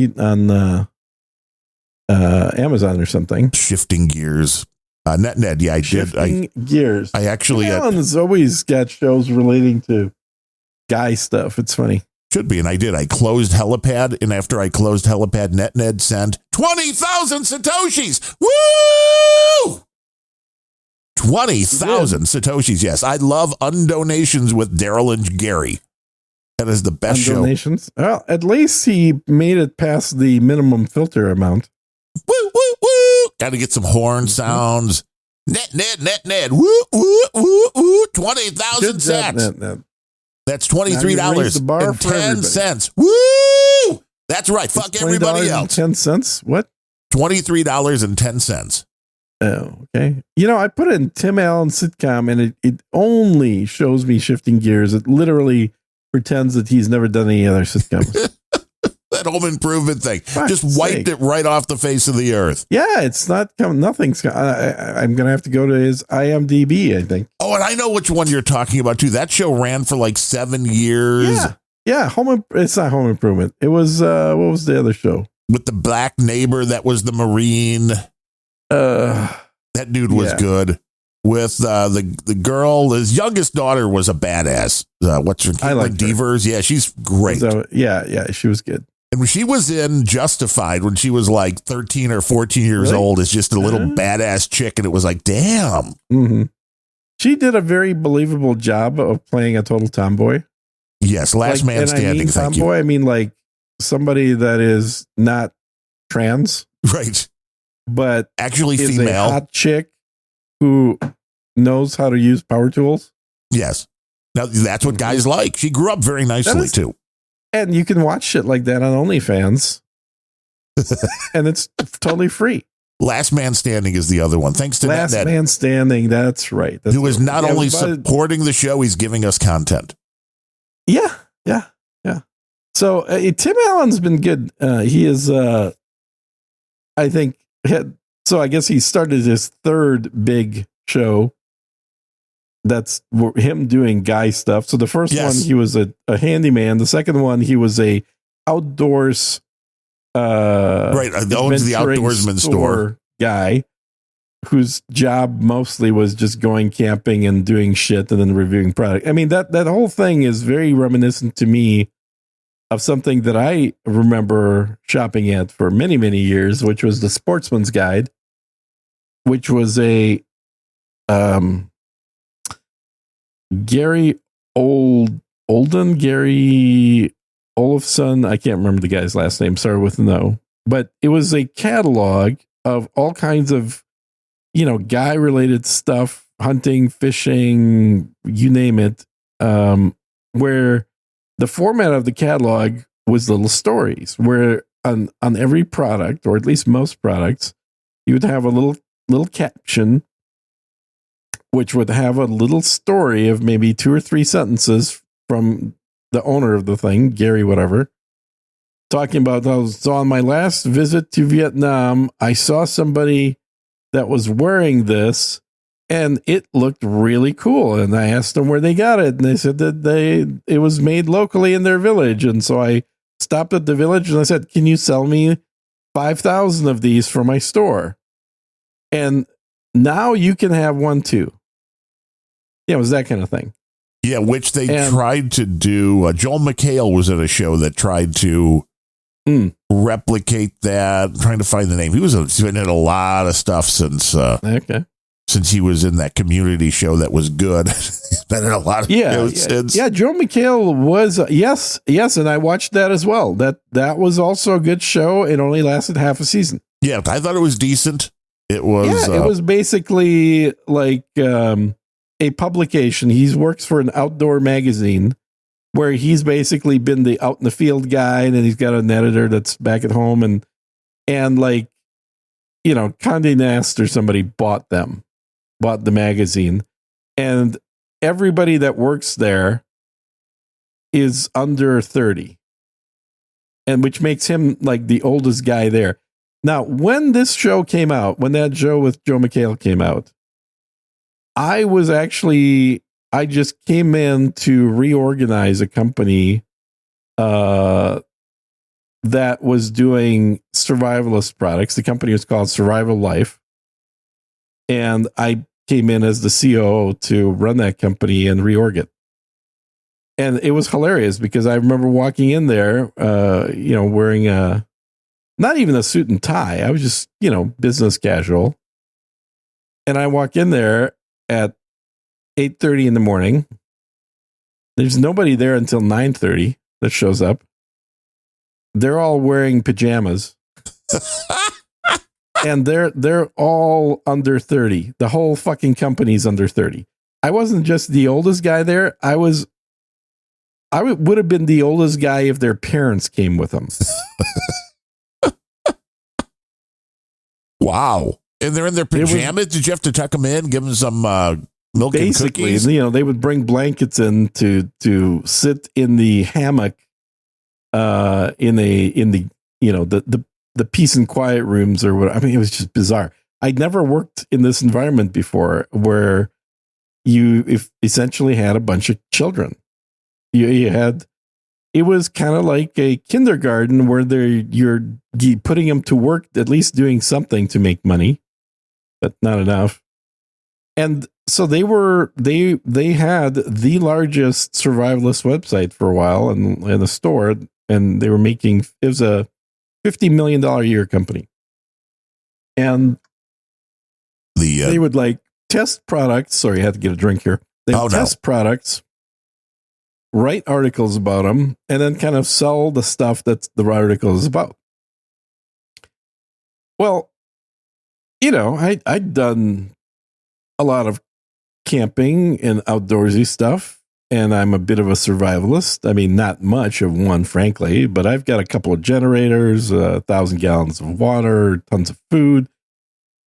S1: Amazon or something.
S2: Shifting Gears. Ned. Yeah, I did.
S1: Shifting Gears.
S2: I actually.
S1: Alan's always got shows relating to guy stuff. It's funny.
S2: Should be, and I did. I closed Helipad, and after I closed Helipad, Ned sent 20,000 Satoshis. Woo! 20,000 Satoshis, yes. I love Undonations with Daryl and Gary. That is the best show.
S1: Undonations? Well, at least he made it past the minimum filter amount.
S2: Woo, woo, woo. Got to get some horn sounds. Ned. Woo, woo, woo, woo. 20,000 sats. That's $23.10. Woo! That's right. Fuck everybody else.
S1: 10 cents? What?
S2: $23.10.
S1: Oh, okay. I put in Tim Allen sitcom and it only shows me Shifting Gears. It literally pretends that he's never done any other sitcoms.
S2: That Home Improvement thing. Just wiped it right off the face of the earth.
S1: Yeah, it's not coming. Nothing's. I'm going to have to go to his IMDb, I think.
S2: Oh, and I know which one you're talking about, too. That show ran for like 7 years.
S1: Yeah. It's not Home Improvement. It was, what was the other show?
S2: With the black neighbor that was the Marine. That dude was good. With the girl, his youngest daughter was a badass. What's her name?
S1: I like
S2: Devers. Yeah, she's great.
S1: Yeah, she was good.
S2: And when she was in Justified, when she was like 13 or 14 years old, as just a little badass chick, and it was like, damn.
S1: Mm-hmm. She did a very believable job of playing a total tomboy.
S2: Yes, last man standing. Thank you.
S1: I mean, like somebody that is not trans,
S2: right?
S1: But
S2: actually
S1: is
S2: female,
S1: a hot chick who knows how to use power tools.
S2: Yes. Now, that's what guys like. She grew up very nicely, too.
S1: And you can watch shit like that on OnlyFans. And it's totally free.
S2: Last Man Standing is the other one. Thanks to
S1: Last Man Standing. That's right. That's
S2: who is not only supporting the show, he's giving us content.
S1: Yeah. So Tim Allen's been good. He is, I think, so I guess he started his third big show. That's him doing guy stuff. So the first one, he was a handyman. The second one, he was a outdoors,
S2: owns the outdoorsman store
S1: guy whose job mostly was just going camping and doing shit and then reviewing product. I mean, that whole thing is very reminiscent to me of something that I remember shopping at for many, many years, which was the Sportsman's Guide, which was a Gary Olden, Gary Olafson. I can't remember the guy's last name. Sorry, with an O. But it was a catalog of all kinds of, guy related stuff, hunting, fishing, you name it, where the format of the catalog was little stories where on every product, or at least most products, you would have a little caption which would have a little story of maybe 2 or 3 sentences from the owner of the thing, Gary whatever, talking about those. So on my last visit to Vietnam, I saw somebody that was wearing this and it looked really cool. And I asked them where they got it. And they said that it was made locally in their village. And so I stopped at the village and I said, can you sell me 5,000 of these for my store? And now you can have one too. Yeah, it was that kind of thing.
S2: Yeah, which they tried to do. Joel McHale was at a show that tried to replicate that. I'm trying to find the name. He's been in a lot of stuff since he was in that community show that was good. He's been in a lot of shows since. Yeah, Joel McHale was yes, and I watched that as well. That was also a good show. It only lasted half a season. Yeah, I thought it was decent. It was.
S1: It was basically like a publication. He works for an outdoor magazine where he's basically been the out in the field guy, and then he's got an editor that's back at home, and like, Condé Nast or somebody bought the magazine, and everybody that works there is under 30, and which makes him like the oldest guy there. Now, when this show came out, when that show with Joe McHale came out, I just came in to reorganize a company that was doing survivalist products. The company was called Survival Life. And I came in as the COO to run that company and reorg it. And it was hilarious because I remember walking in there, wearing not even a suit and tie. I was just, business casual. And I walk in there at 8:30 in the morning. There's nobody there until 9:30 that shows up. They're all wearing pajamas. And they're all under 30. The whole fucking company's under 30. I wasn't just the oldest guy there. I would have been the oldest guy if their parents came with them.
S2: Wow. And they're in their pajamas? Did you have to tuck them in, give them some milk and cookies?
S1: They would bring blankets in to sit in the hammock in the peace and quiet rooms or what. I mean, it was just bizarre. I'd never worked in this environment before where you essentially had a bunch of children. It was kind of like a kindergarten where you're putting them to work, at least doing something to make money, but not enough. And so they had the largest survivalist website for a while and a store, and they were it was a $50 million a year company. And they would like test products. Sorry, I had to get a drink here. They would test products, write articles about them, and then kind of sell the stuff that the article is about. Well, I'd done a lot of camping and outdoorsy stuff, and I'm a bit of a survivalist. I mean, not much of one, frankly, but I've got a couple of generators, 1,000 gallons of water, tons of food,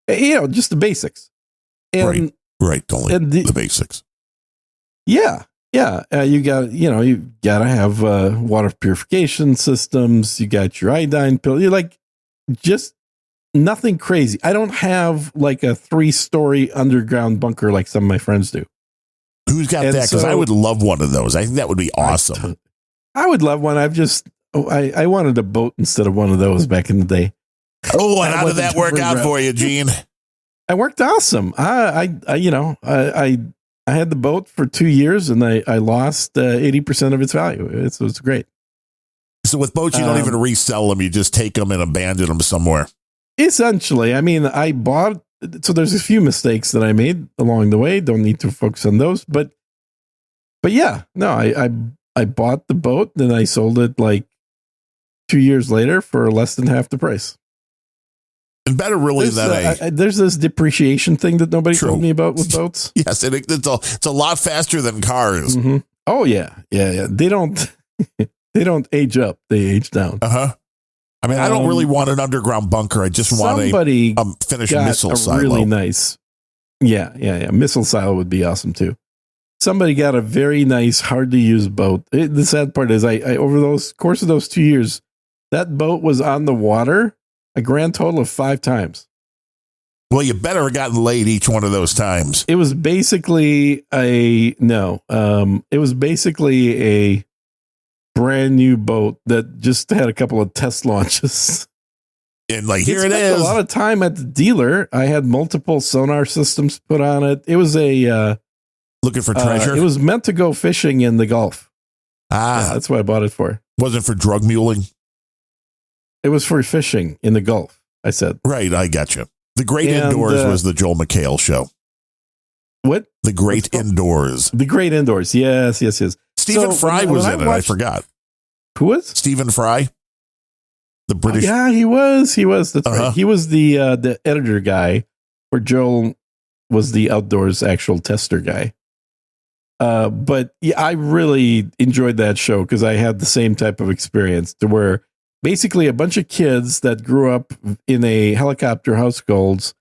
S1: just the basics. And,
S2: right. Only the basics.
S1: Yeah. Yeah. You got to have water purification systems. You got your iodine pill. You're like, just nothing crazy. I don't have like a 3-story underground bunker like some of my friends do.
S2: Who's got that? Because I would love one of those. I think that would be awesome.
S1: I would love one. I wanted a boat instead of one of those back in the day.
S2: Oh, and how did that work out for you, Gene?
S1: It worked awesome. I had the boat for 2 years and I lost 80% of its value. It's great.
S2: So with boats, you don't even resell them. You just take them and abandon them somewhere. Essentially. I mean, so there's a few mistakes that I made along the way. Don't need to focus on those, but yeah, no, I bought the boat and I sold it like 2 years later for less than half the price. And better really
S1: there's this depreciation thing that nobody told me about with boats.
S2: Yes, it's a lot faster than cars.
S1: Mm-hmm. Oh yeah. They don't age up; they age down.
S2: I mean, I don't really want an underground bunker. I just want a finished missile silo.
S1: Really nice. Yeah. Missile silo would be awesome too. Somebody got a very nice, hard to use boat. The sad part is, I over those course of those 2 years, that boat was on the water a grand total of 5 times.
S2: Well, you better have gotten laid each one of those times.
S1: It was basically a brand new boat that just had a couple of test launches.
S2: And like, here it is.
S1: A lot of time at the dealer. I had multiple sonar systems put on it. It was
S2: looking for treasure.
S1: It was meant to go fishing in the Gulf. That's what I bought it for.
S2: Wasn't for drug muling.
S1: It was for fishing in the Gulf, I said.
S2: Right, I got you. The Great Indoors was the Joel McHale show.
S1: What?
S2: The Great Indoors.
S1: The Great Indoors. Yes.
S2: Stephen Fry was in it. I forgot.
S1: Who was?
S2: Stephen Fry. The British.
S1: Yeah, he was. That's right. He was the editor guy, where Joel was the outdoors actual tester guy. But yeah, I really enjoyed that show because I had the same type of experience to where basically a bunch of kids that grew up in a helicopter households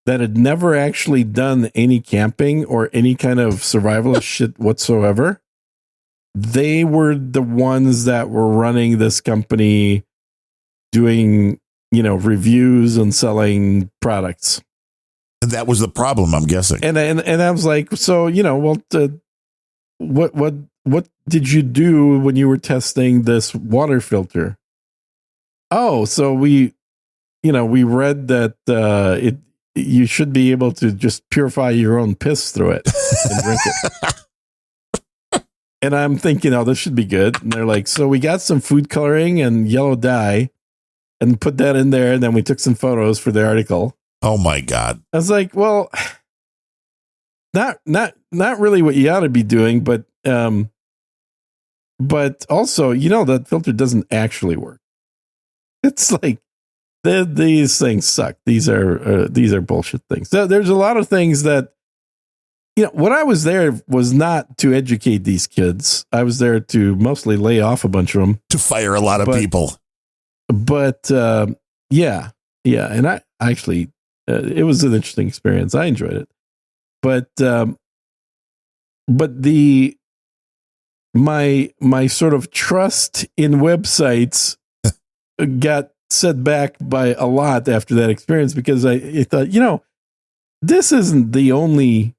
S1: that had never actually done any camping or any kind of survivalist shit whatsoever. They were the ones that were running this company, doing, reviews and selling products.
S2: And that was the problem, I'm guessing.
S1: And I was like, so, what did you do when you were testing this water filter? Oh, so we read that you should be able to just purify your own piss through it and drink it. And I'm thinking, oh, this should be good. And they're like, so we got some food coloring and yellow dye and put that in there. And then we took some photos for the article.
S2: Oh my God.
S1: I was like, well, not really what you ought to be doing, but also, that filter doesn't actually work. It's like these things suck. These are bullshit things. There's a lot of things that, what I was there was not to educate these kids. I was there to mostly lay off a bunch of them.
S2: To fire a lot of people. But
S1: yeah. And I actually, it was an interesting experience. I enjoyed it. But my sort of trust in websites got set back by a lot after that experience, because I thought, this isn't the only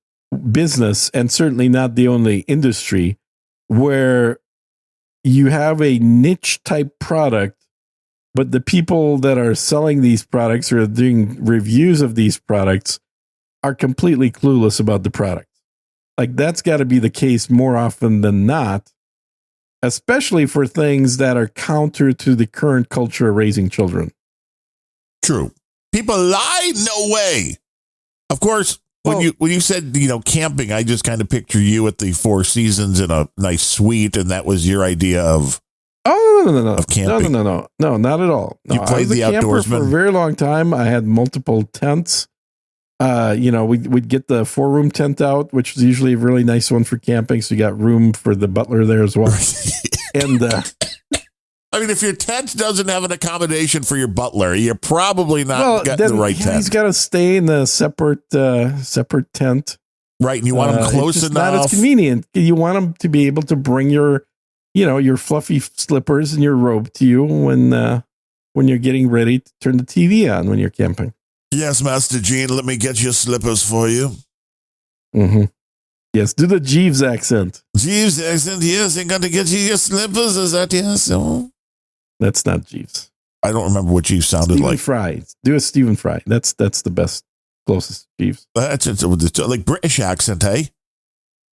S1: business and certainly not the only industry where you have a niche type product, but the people that are selling these products or doing reviews of these products are completely clueless about the product. Like, that's got to be the case more often than not, especially for things that are counter to the current culture of raising children.
S2: True. People lie? No way. Of course, when you said, camping, I just kind of picture you at the Four Seasons in a nice suite, and that was your idea of
S1: no.
S2: Of camping.
S1: No, not at all. No,
S2: you played the outdoorsman
S1: for a very long time. I had multiple tents. we'd get the 4-room tent out, which was usually a really nice one for camping. So you got room for the butler there as well. And
S2: I mean, if your tent doesn't have an accommodation for your butler, you're probably not getting the right tent.
S1: He's got to stay in the separate tent.
S2: Right, and you want him close
S1: it's
S2: enough.
S1: Not as convenient. You want him to be able to bring your fluffy slippers and your robe to you when you're getting ready to turn the TV on when you're camping.
S2: Yes, Master Gene, let me get your slippers for you.
S1: Mm-hmm. Yes, do the Jeeves accent.
S2: Jeeves accent, yes, I'm going to get you your slippers, is that yes? Oh.
S1: That's not Jeeves.
S2: I don't remember what Jeeves sounded
S1: Stephen
S2: like.
S1: Fry. Do a Stephen Fry. That's the best, closest Jeeves.
S2: That's like British accent, eh?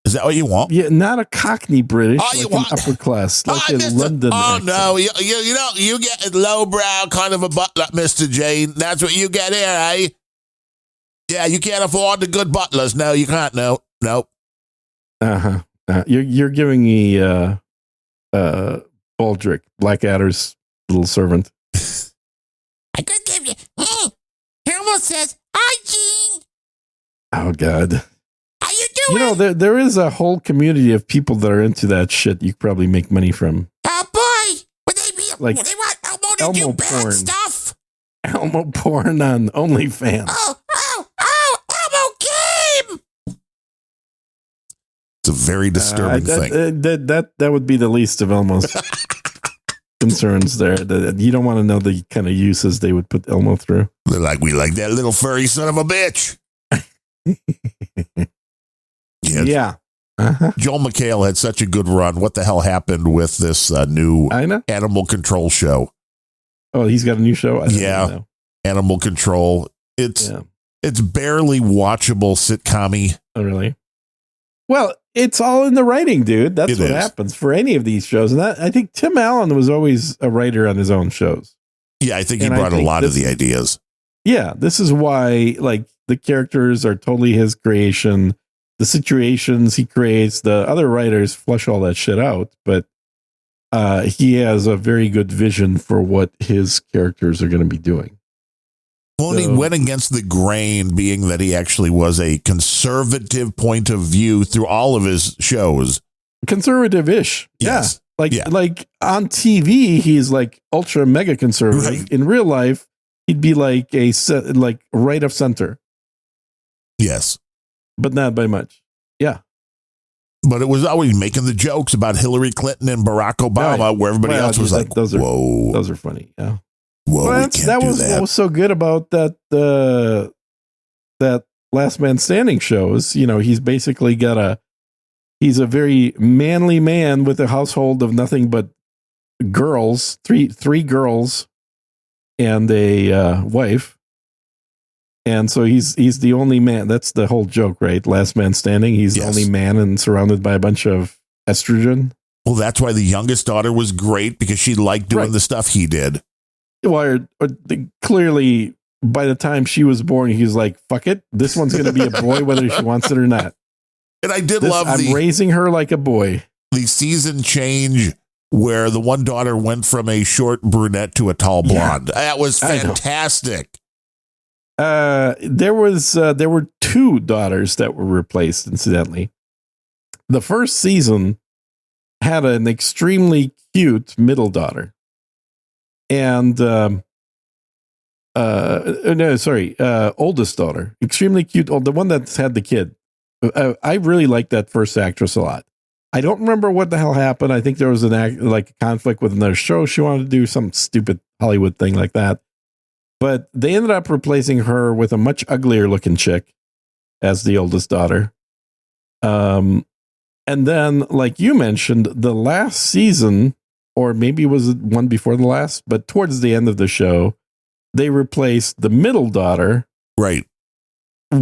S2: Is that what you want?
S1: Yeah, not a Cockney British,
S2: you
S1: like
S2: want
S1: an upper class, like a London accent.
S2: No, you get a lowbrow kind of a butler, Mr. Jane. That's what you get here, eh? Yeah, you can't afford the good butlers. No, you can't. No.
S1: Uh-huh. You're giving me Baldrick, Blackadder's little servant.
S3: I could give you. He almost says, "Hi, Gene."
S1: Oh God.
S3: How you doing?
S1: There is a whole community of people that are into that shit. You could probably make money from.
S3: Oh boy, would they be
S1: like
S3: they want Elmo to do bad
S1: porn.
S3: stuff?
S1: Elmo porn on OnlyFans.
S3: Elmo game.
S2: It's a very disturbing thing.
S1: That would be the least of Elmo's concerns there. You don't want to know the kind of uses they would put Elmo through.
S2: They're like, we like that little furry son of a bitch.
S1: Yeah. Uh-huh.
S2: Joel McHale had such a good run. What the hell happened with this new animal control show?
S1: Oh, he's got a new show? I don't know.
S2: Animal Control. It's barely watchable sitcom-y.
S1: Oh, really? Well, it's all in the writing, dude. That's what happens for any of these shows. And I think Tim Allen was always a writer on his own shows.
S2: Yeah, I think he brought a lot of the ideas.
S1: Yeah, this is why, like, the characters are totally his creation. The situations he creates, the other writers flush all that shit out, but he has a very good vision for what his characters are going to be doing.
S2: Well, he went against the grain, being that he actually was a conservative point of view through all of his shows.
S1: Conservative-ish.
S2: Yes.
S1: Yeah. Like on TV, he's like ultra mega conservative. Right. In real life, he'd be like right of center.
S2: Yes.
S1: But not by much. Yeah.
S2: But it was always making the jokes about Hillary Clinton and Barack Obama, where everybody else was like, whoa.
S1: Those are funny. Yeah.
S2: Whoa, well,
S1: that was so good about that Last Man Standing shows. He's basically he's a very manly man with a household of nothing but girls, three girls and a wife. And so he's the only man. That's the whole joke, right? Last Man Standing. He's the only man and surrounded by a bunch of estrogen.
S2: Well, that's why the youngest daughter was great, because she liked doing the stuff he did.
S1: Well, clearly, by the time she was born, he was like, fuck it. This one's going to be a boy, whether she wants it or not.
S2: And I did love
S1: I'm raising her like a boy.
S2: The season change where the one daughter went from a short brunette to a tall blonde. Yeah, that was fantastic.
S1: There were 2 daughters that were replaced, incidentally. The first season had an extremely cute middle daughter. And oldest daughter, extremely cute. The one that's had the kid. I really liked that first actress a lot. I don't remember what the hell happened. I think there was a conflict with another show. She wanted to do some stupid Hollywood thing like that. But they ended up replacing her with a much uglier looking chick as the oldest daughter. And then, like you mentioned, the last season, or maybe it was one before the last, but towards the end of the show, they replaced the middle daughter.
S2: Right.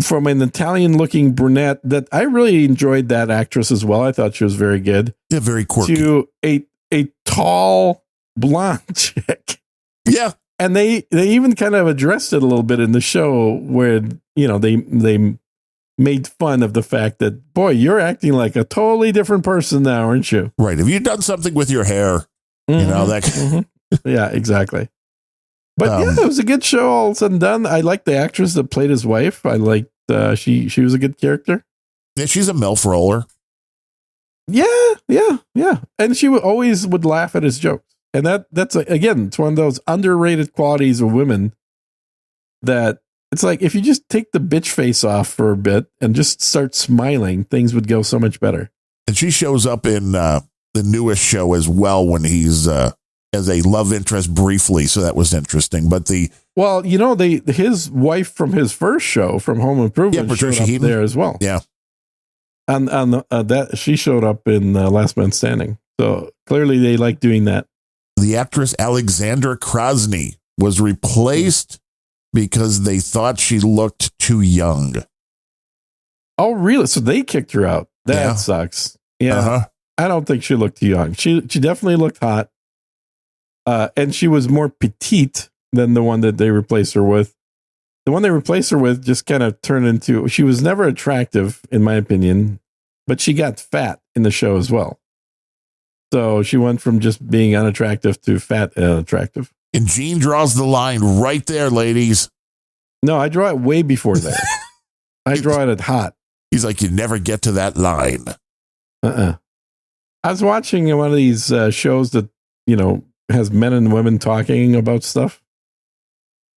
S1: From an Italian-looking brunette that I really enjoyed that actress as well. I thought she was very good.
S2: Yeah, very quirky.
S1: To a tall blonde chick.
S2: Yeah.
S1: And they even kind of addressed it a little bit in the show where, they made fun of the fact that, boy, you're acting like a totally different person now, aren't you?
S2: Right. Have you done something with your hair?
S1: Mm-hmm. Yeah, exactly. But yeah, it was a good show all said and done. I liked the actress that played his wife. I liked she was a good character.
S2: Yeah, she's a MILF roller.
S1: Yeah. And she always would laugh at his jokes. And that's again, it's one of those underrated qualities of women that it's like if you just take the bitch face off for a bit and just start smiling, things would go so much better.
S2: And she shows up in the newest show as well when he's as a love interest briefly. So that was interesting. But
S1: his wife from his first show from Home Improvement
S2: Patricia
S1: showed up there as well.
S2: Yeah.
S1: And that she showed up in Last Man Standing. So clearly they like doing that.
S2: The actress Alexandra Krasny was replaced because they thought she looked too young.
S1: Oh, really? So they kicked her out. That sucks. Yeah. Uh-huh. I don't think she looked too young. She definitely looked hot. And she was more petite than the one that they replaced her with. The one they replaced her with just kind of turned into, she was never attractive, in my opinion, but she got fat in the show as well. So she went from just being unattractive to fat and unattractive.
S2: And Gene draws the line right there, ladies.
S1: No, I draw it way before that. I draw it at hot.
S2: He's like, you never get to that line.
S1: I was watching one of these shows that, has men and women talking about stuff.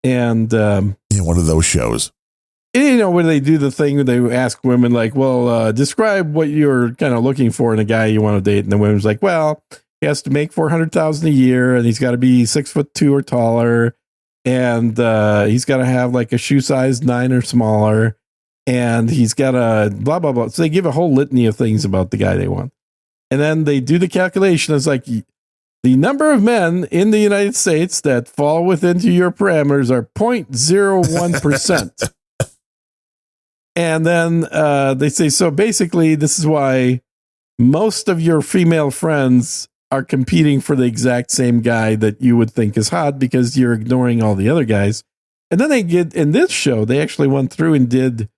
S1: And
S2: one of those shows.
S1: When they do the thing where they ask women like, well, describe what you're kind of looking for in a guy you want to date. And the women's like, well, he has to make $400,000 a year and he's got to be 6'2" or taller. And he's got to have like a shoe size 9 or smaller. And he's got a blah, blah, blah. So they give a whole litany of things about the guy they want. And then they do the calculation. It's like the number of men in the United States that fall within your parameters are 0.01%. And then they say, so basically, this is why most of your female friends are competing for the exact same guy that you would think is hot because you're ignoring all the other guys. And then they get in this show, they actually went through and did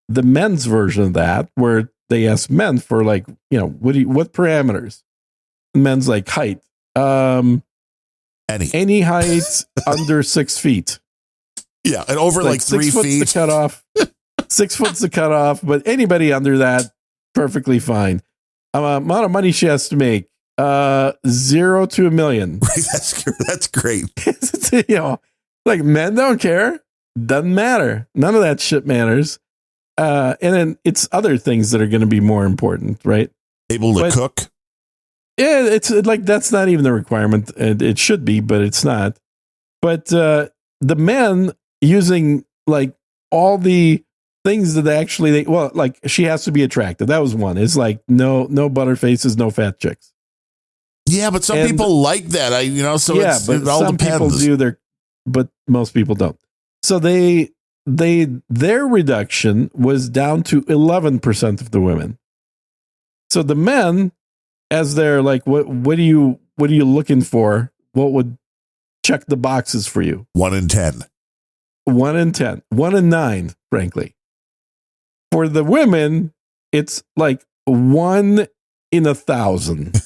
S1: the men's version of that, where they asked men for like, what parameters? And men's like height. Any height under 6 feet.
S2: Yeah, and over like 3 feet.
S1: The cutoff. 6 foot's the cutoff, but anybody under that, perfectly fine. Amount of money she has to make, 0 to $1 million.
S2: That's great.
S1: Like men don't care. Doesn't matter. None of that shit matters. And then it's other things that are going to be more important, right?
S2: Able to cook.
S1: Yeah, it's like that's not even the requirement. It should be, but it's not. But the men using like all the things that like she has to be attractive. That was one. It's like no butterfaces, no fat chicks.
S2: Yeah, but some people like that. It all
S1: some
S2: depends.
S1: People do but most people don't. So their reduction was down to 11% of the women. So the men, as they're like, what are you looking for? What would check the boxes for you?
S2: 1 in 10.
S1: 1 in 10. 1 in 9, frankly. For the women, it's like 1 in 1,000.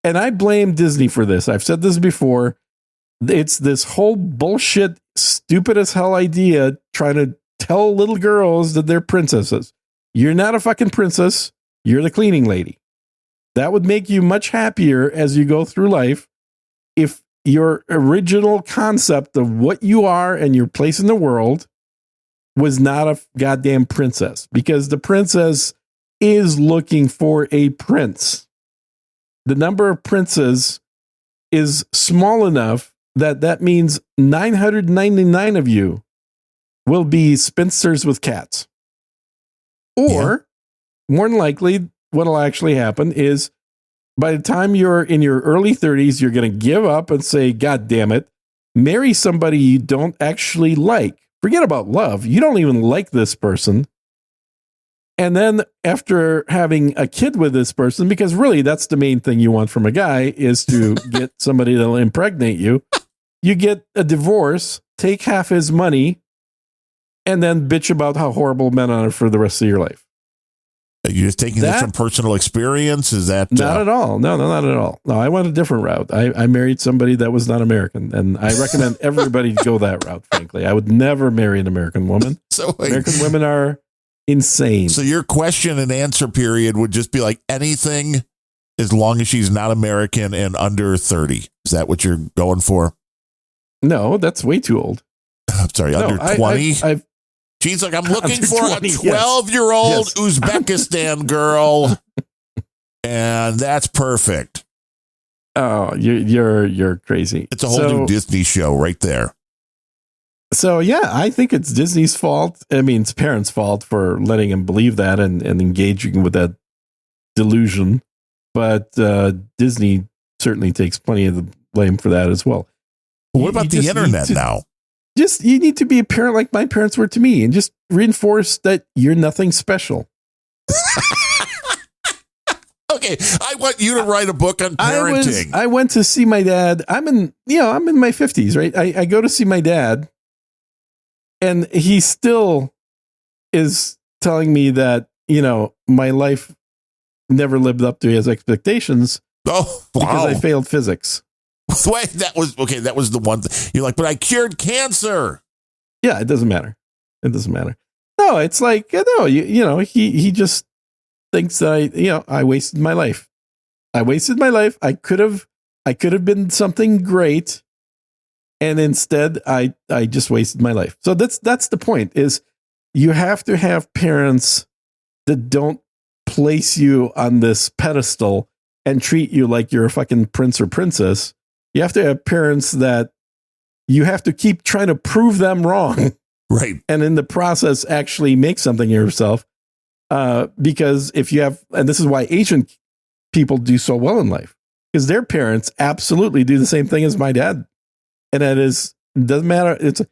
S1: And I blame Disney for this. I've said this before. It's this whole bullshit, stupid as hell idea trying to tell little girls that they're princesses. You're not a fucking princess. You're the cleaning lady. That would make you much happier as you go through life if your original concept of what you are and your place in the world was not a goddamn princess, because the princess is looking for a prince. The number of princes is small enough that means 999 of you will be spinsters with cats. Or more than likely, what'll actually happen is by the time you're in your early 30s, you're going to give up and say, God damn it, marry somebody you don't actually like. Forget about love. You don't even like this person. And then after having a kid with this person, because really that's the main thing you want from a guy is to get somebody that'll impregnate you. You get a divorce, take half his money, and then bitch about how horrible men are for the rest of your life.
S2: Are you just taking this from personal experience? Is that
S1: not at all? No, not at all. No, I went a different route. I married somebody that was not American, and I recommend everybody go that route. Frankly, I would never marry an American woman.
S2: So
S1: American women are insane.
S2: So your question and answer period would just be like anything, as long as she's not American and under 30. Is that what you're going for?
S1: No, that's way too old.
S2: I'm sorry, under 20. She's like, I'm looking for 20, a 12-year-old Uzbekistan girl, and that's perfect.
S1: Oh, you're crazy.
S2: It's a whole new Disney show right there.
S1: So yeah, I think it's Disney's fault. I mean, it's parents' fault for letting him believe that and engaging with that delusion. But Disney certainly takes plenty of the blame for that as well.
S2: But what about the internet now?
S1: You need to be a parent like my parents were to me and just reinforce that you're nothing special.
S2: Okay, I want you to write a book on parenting.
S1: I went to see my dad. I'm in my 50s, right? I go to see my dad, and he still is telling me that, my life never lived up to his expectations.
S2: Oh, wow.
S1: Because I failed physics.
S2: Wait, that was the one you're like, but I cured cancer.
S1: Yeah, it doesn't matter. No, it's like, he just thinks that I wasted my life. I could have been something great. And instead I just wasted my life. So that's the point, is you have to have parents that don't place you on this pedestal and treat you like you're a fucking prince or princess. You have to have parents that you have to keep trying to prove them wrong.
S2: Right.
S1: And in the process, actually make something of yourself. Because if you have, and this is why Asian people do so well in life, because their parents absolutely do the same thing as my dad. And that is, doesn't matter. It's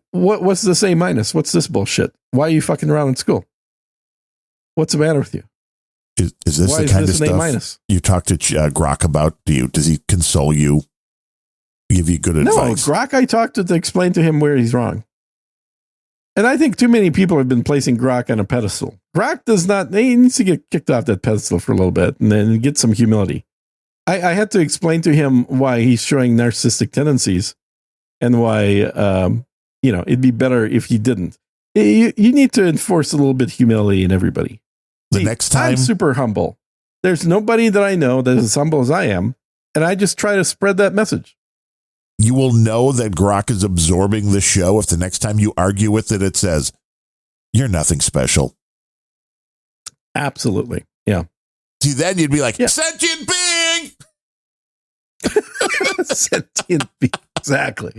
S1: what's this A minus? What's this bullshit? Why are you fucking around in school? What's the matter with you?
S2: Is this the kind of stuff you talk to Grok about? Does he console you? Give you good advice?
S1: No, Grok, I talked to explain to him where he's wrong. And I think too many people have been placing Grok on a pedestal. Grok he needs to get kicked off that pedestal for a little bit and then get some humility. I had to explain to him why he's showing narcissistic tendencies and why, it'd be better if he didn't. You need to enforce a little bit of humility in everybody.
S2: Next time,
S1: I'm super humble. There's nobody that I know that is as humble as I am, and I just try to spread that message.
S2: You will know that Grok is absorbing the show if the next time you argue with it says, "You're nothing special."
S1: Absolutely, yeah.
S2: See, then you'd be like, "Sentient being."
S1: Sentient being, exactly.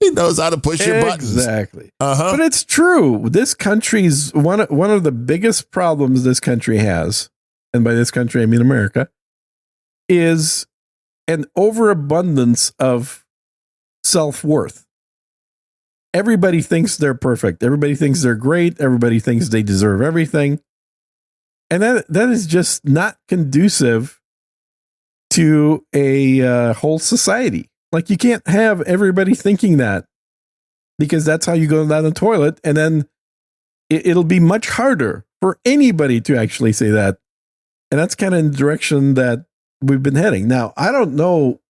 S2: He knows how to push your buttons.
S1: Exactly. But it's true. This country's one of the biggest problems this country has, and by this country I mean America, is an overabundance of self-worth. Everybody thinks they're perfect. Everybody thinks they're great. Everybody thinks they deserve everything. And that is just not conducive to a whole society. Like, you can't have everybody thinking that, because that's how you go down the toilet. And then it'll be much harder for anybody to actually say that. And that's kind of in the direction that we've been heading. Now, I don't know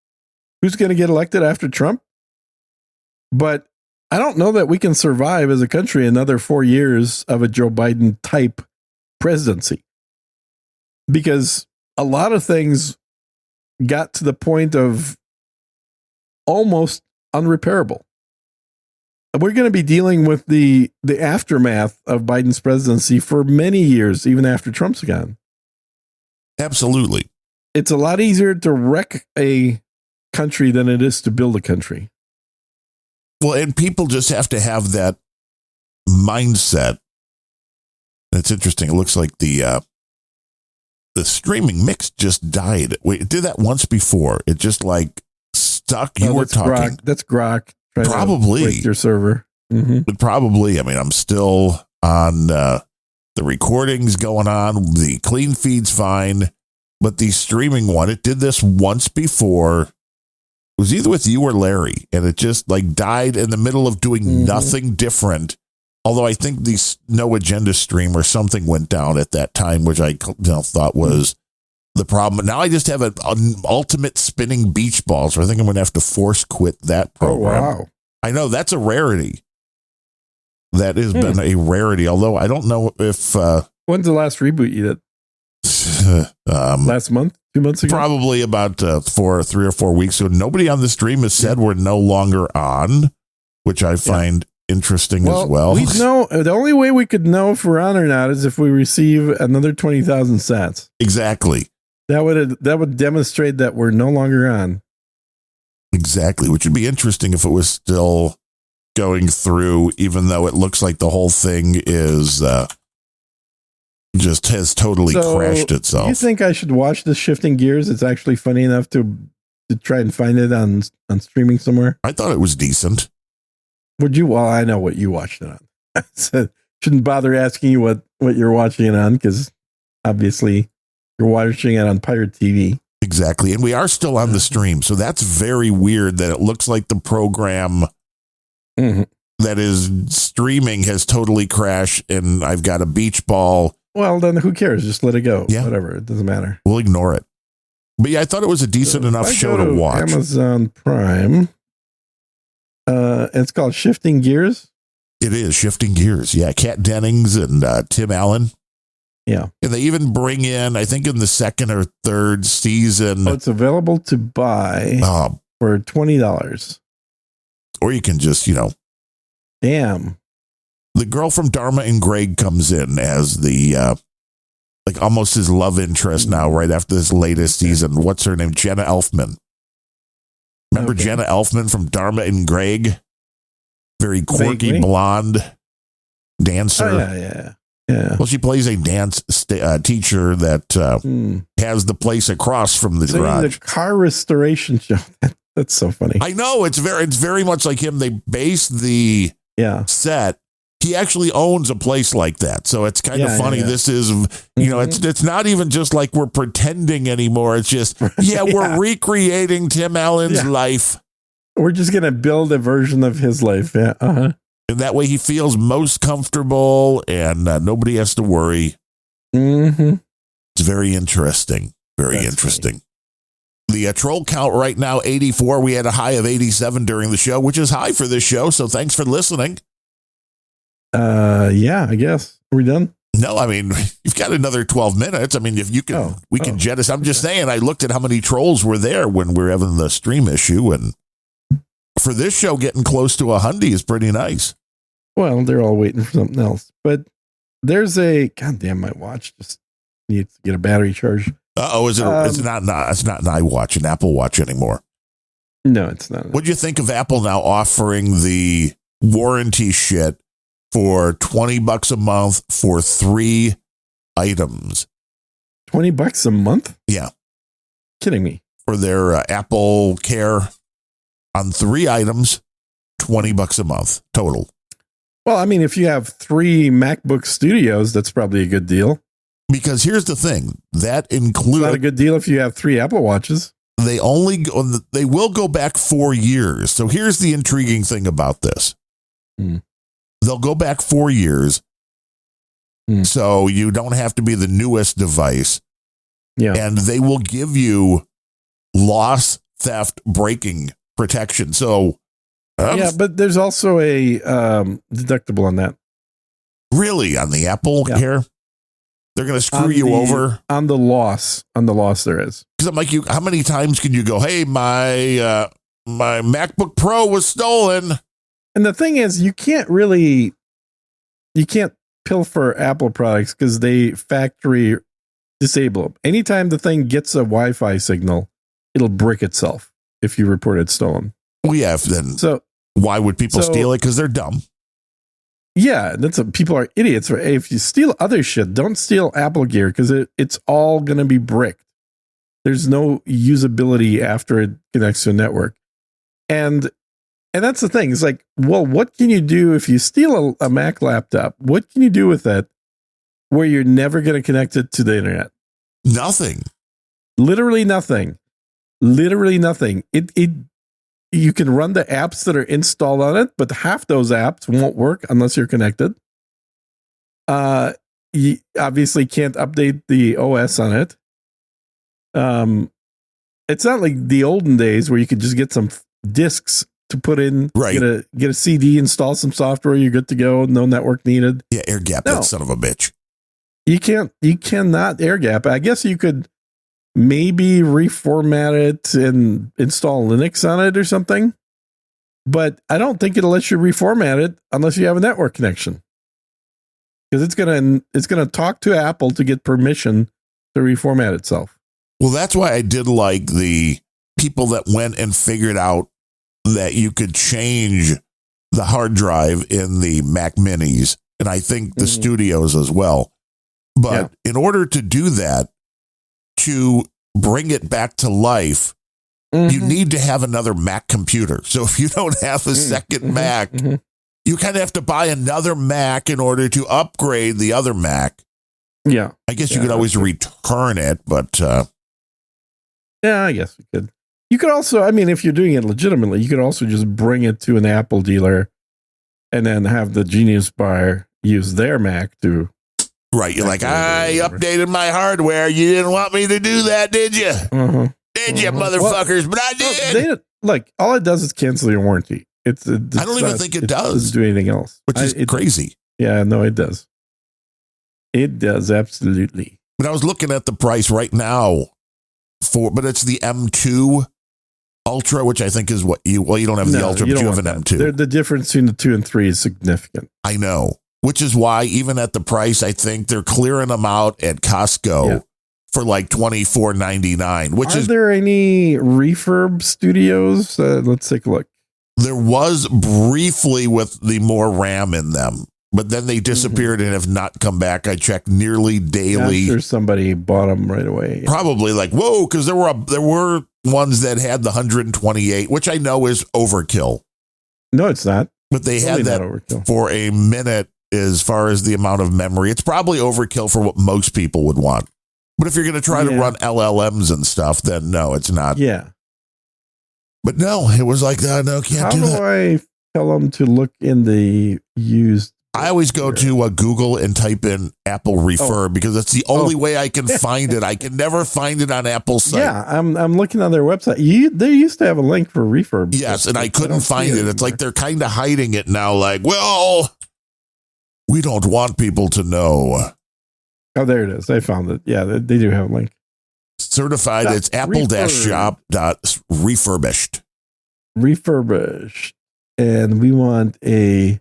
S1: who's going to get elected after Trump, but I don't know that we can survive as a country another 4 years of a Joe Biden type presidency, because a lot of things got to the point of almost unrepairable. We're going to be dealing with the aftermath of Biden's presidency for many years, even after Trump's gone.
S2: Absolutely.
S1: It's a lot easier to wreck a country than it is to build a country.
S2: Well, and people just have to have that mindset. It's interesting. It looks like the streaming mix just died. Wait, it did that once before. It just like stuck. You were talking.
S1: That's Grok.
S2: Probably
S1: break your server. Mm-hmm.
S2: Probably. I mean, I'm still on the recordings going on. The clean feed's fine, but the streaming one, it did this once before. It was either with you or Larry, and it just like died in the middle of doing nothing different Although I think the No Agenda stream or something went down at that time, which I thought was the problem. Now I just have an ultimate spinning beach ball, so I think I'm going to have to force quit that program.
S1: Oh, wow.
S2: I know that's a rarity. That has been a rarity, although I don't know if...
S1: When's the last reboot you did? Last month? 2 months ago?
S2: Probably about 3 or 4 weeks ago. Nobody on the stream has said we're no longer on, which I find interesting as well.
S1: We know the only way we could know if we're on or not is if we receive another 20,000 sats.
S2: Exactly.
S1: That would demonstrate that we're no longer on.
S2: Exactly, which would be interesting if it was still going through, even though it looks like the whole thing is just has totally crashed itself.
S1: You think I should watch this Shifting Gears? It's actually funny enough to try and find it on streaming somewhere.
S2: I thought it was decent.
S1: Would you? Well, I know what you watched it on. I said, shouldn't bother asking you what you're watching it on, because obviously you're watching it on Pirate TV.
S2: Exactly. And we are still on the stream. So that's very weird that it looks like the program that is streaming has totally crashed and I've got a beach ball.
S1: Well, then who cares? Just let it go.
S2: Yeah.
S1: Whatever. It doesn't matter.
S2: We'll ignore it. But yeah, I thought it was a decent enough show to watch.
S1: Amazon Prime. It's called Shifting Gears.
S2: It is Shifting Gears. Yeah. Kat Dennings and Tim Allen.
S1: Yeah.
S2: And they even bring in, I think in the second or third season.
S1: Oh, it's available to buy for $20.
S2: Or you can just,
S1: Damn.
S2: The girl from Dharma and Greg comes in as the, like almost his love interest now, right after this latest season. What's her name? Jenna Elfman. Remember Jenna Elfman from Dharma and Greg? Very quirky blonde dancer.
S1: Oh, yeah.
S2: Well, she plays a dance teacher that has the place across from the garage.
S1: The car restoration show. That's so funny.
S2: I know it's very much like him. They base the set. He actually owns a place like that, so it's kind of funny. Yeah. This is, it's not even just like we're pretending anymore. It's just, we're recreating Tim Allen's life.
S1: We're just gonna build a version of his life. Yeah.
S2: And that way he feels most comfortable and nobody has to worry.
S1: Mm-hmm.
S2: It's very interesting. Very interesting. Funny. The troll count right now, 84. We had a high of 87 during the show, which is high for this show. So thanks for listening.
S1: Yeah, I guess. Are we done?
S2: No, I mean, you've got another 12 minutes. I mean, if you can, we can jettison. I'm just saying, I looked at how many trolls were there when we were having the stream issue. And for this show, getting close to 100 is pretty nice.
S1: Well, they're all waiting for something else. But there's goddamn, my watch just needs to get a battery charge.
S2: Is it? It's not an iWatch, an Apple Watch anymore.
S1: No, it's not.
S2: What do you think of Apple now offering the warranty shit for $20 a month for 3 items?
S1: $20 a month?
S2: Yeah.
S1: Kidding me.
S2: For their Apple Care on 3 items, $20 a month total.
S1: Well, I mean, if you have 3 MacBook Studios, that's probably a good deal.
S2: Because here's the thing, that includes
S1: not a good deal if you have 3 Apple Watches.
S2: They will go back 4 years. So here's the intriguing thing about this. They'll go back 4 years. So you don't have to be the newest device. Yeah. And they will give you loss, theft, breaking protection. So
S1: but there's also a deductible on that.
S2: Really? On the Apple Care? They're going to screw you over?
S1: On the loss there is.
S2: Because I'm like, how many times can you go, hey, my MacBook Pro was stolen?
S1: And the thing is, you can't pilfer Apple products because they factory disable them. Anytime the thing gets a Wi-Fi signal, it'll brick itself if you report it stolen.
S2: Well, yeah. So why would people steal it? Because they're dumb.
S1: Yeah, people are idiots. If you steal other shit, don't steal Apple gear because it's all going to be bricked. There's no usability after it connects to a network. And that's the thing. It's like, well, what can you do if you steal a Mac laptop? What can you do with that where you're never going to connect it to the internet?
S2: Nothing.
S1: Literally nothing. Literally nothing. you can run the apps that are installed on it, but half those apps won't work unless you're connected. You obviously can't update the OS on it. It's not like the olden days where you could just get some discs to put in,
S2: right?
S1: Get a CD, install some software, you're good to go. No network needed.
S2: Yeah, air gap that son of a bitch. You
S1: cannot air gap. I guess you could maybe reformat it and install Linux on it or something, but I don't think it'll let you reformat it unless you have a network connection, because it's gonna talk to Apple to get permission to reformat itself.
S2: Well, that's why I did like the people that went and figured out that you could change the hard drive in the Mac Minis, and I think the studios as well. But in order to do that, to bring it back to life, you need to have another Mac computer. So if you don't have a second Mac, you kind of have to buy another Mac in order to upgrade the other Mac.
S1: Yeah.
S2: I guess you could always return it, but...
S1: yeah, I guess we could. You could also, I mean, if you're doing it legitimately, you could also just bring it to an Apple dealer and then have the Genius Bar use their Mac to...
S2: Right, you're like, I updated my hardware. You didn't want me to do that, did you? Did you, motherfuckers? But I did.
S1: Like, all it does is cancel your warranty. I
S2: don't even think it does.
S1: It doesn't do anything else.
S2: Which is crazy.
S1: Yeah, no, it does. It does, absolutely.
S2: But I was looking at the price right now but it's the M2 Ultra, which I think is what you don't have the Ultra, but you have an M2.
S1: The difference between the 2 and 3 is significant.
S2: I know. Which is why, even at the price, I think they're clearing them out at Costco for like $24.99. Are
S1: there any refurb studios? Let's take a look.
S2: There was briefly with the more RAM in them, but then they disappeared and have not come back. I checked nearly daily.
S1: I'm sure somebody bought them right away.
S2: Probably like, whoa, because there were ones that had the 128, which I know is overkill.
S1: No, it's not.
S2: But they had that for a minute. As far as the amount of memory, it's probably overkill for what most people would want. But if you're going to try to run LLMs and stuff, then no, it's not.
S1: Yeah.
S2: But no, it was like, no, can't do that.
S1: How do I tell them to look in the used?
S2: I always go to Google and type in Apple refurb because that's the only way I can find it. I can never find it on Apple's site.
S1: Yeah, I'm looking on their website. They used to have a link for refurb.
S2: Yes, and I couldn't find it. It's like they're kind of hiding it now. Like, well... we don't want people to know.
S1: Oh, there it is. I found it. Yeah, they do have a link.
S2: Certified. It's apple-shop.refurbished.
S1: Refurbished. And we want a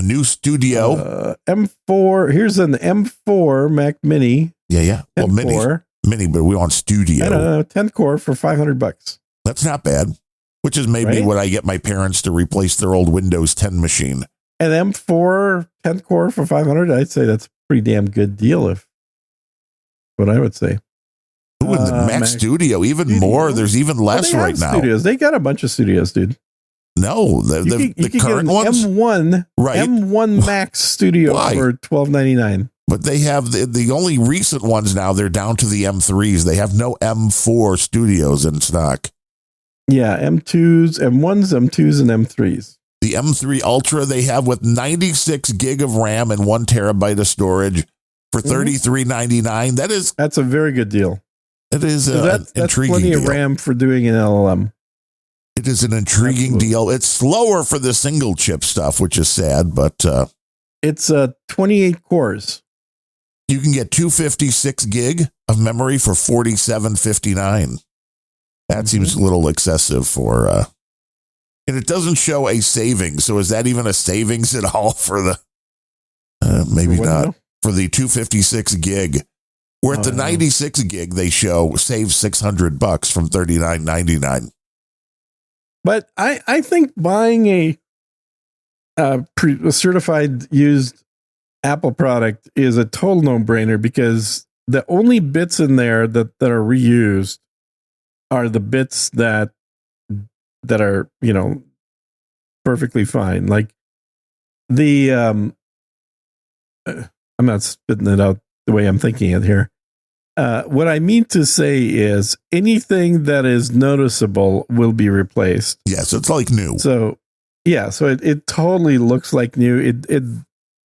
S2: new studio.
S1: M4. Here's an M4 Mac Mini.
S2: Yeah. Well, mini, but we want studio.
S1: I don't know, 10 core for $500.
S2: That's not bad. Which is maybe what I get my parents to replace their old Windows 10 machine.
S1: An M4 10 core for $500, I'd say that's a pretty damn good deal. If what I would say.
S2: Ooh, and the Mac Studio, even more. There's even less right now.
S1: Studios. They got a bunch of studios, dude.
S2: No, the current ones.
S1: M1,
S2: right?
S1: M1 Max Studio for $12.99.
S2: But they have the only recent ones now. They're down to the M3s. They have no M4 studios in stock.
S1: Yeah, M2s, M1s, M2s, and M3s.
S2: The M3 Ultra they have with 96 gig of RAM and 1 terabyte of storage for $33.99. That's
S1: a very good deal.
S2: It is an intriguing
S1: plenty
S2: deal.
S1: Of RAM for doing an LLM.
S2: It is an intriguing deal. It's slower for the single chip stuff, which is sad, but
S1: it's 28 cores.
S2: You can get 256 gig of memory for $47.59. That seems a little excessive for. And it doesn't show a savings. So is that even a savings at all for the, maybe not, for the 256 gig? Where at the 96 gig, they show save $600 from $39.99.
S1: But I think buying a certified used Apple product is a total no-brainer, because the only bits in there that are reused are the bits that are, perfectly fine. Like the I'm not spitting it out the way I'm thinking it here. What I mean to say is anything that is noticeable will be replaced.
S2: Yes, it's like new.
S1: So it totally looks like new.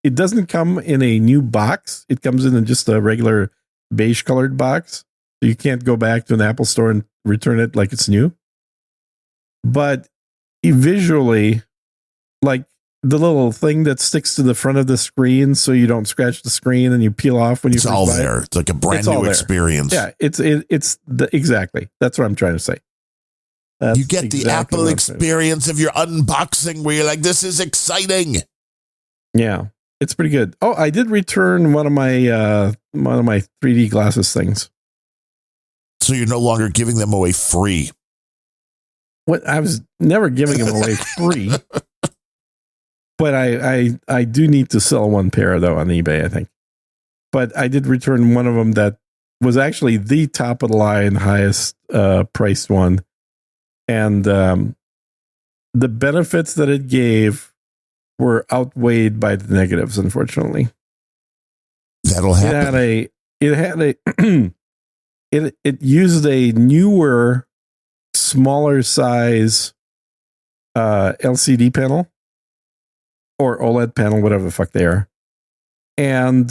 S1: It doesn't come in a new box. It comes in just a regular beige colored box. So you can't go back to an Apple store and return it like it's new. But visually, like the little thing that sticks to the front of the screen so you don't scratch the screen and you peel off when you
S2: it's all there. It's like a brand new experience.
S1: Yeah, exactly. That's what I'm trying to say. That's
S2: you get the Apple experience of your unboxing where you're like, this is exciting.
S1: Yeah, it's pretty good. Oh, I did return one of my 3D glasses things.
S2: So you're no longer giving them away free.
S1: What? I was never giving them away free. But I do need to sell one pair though on eBay, I think. But I did return one of them that was actually the top of the line, highest priced one. And the benefits that it gave were outweighed by the negatives, unfortunately.
S2: That'll happen.
S1: It used a newer, smaller size LCD panel or OLED panel, whatever the fuck they are. And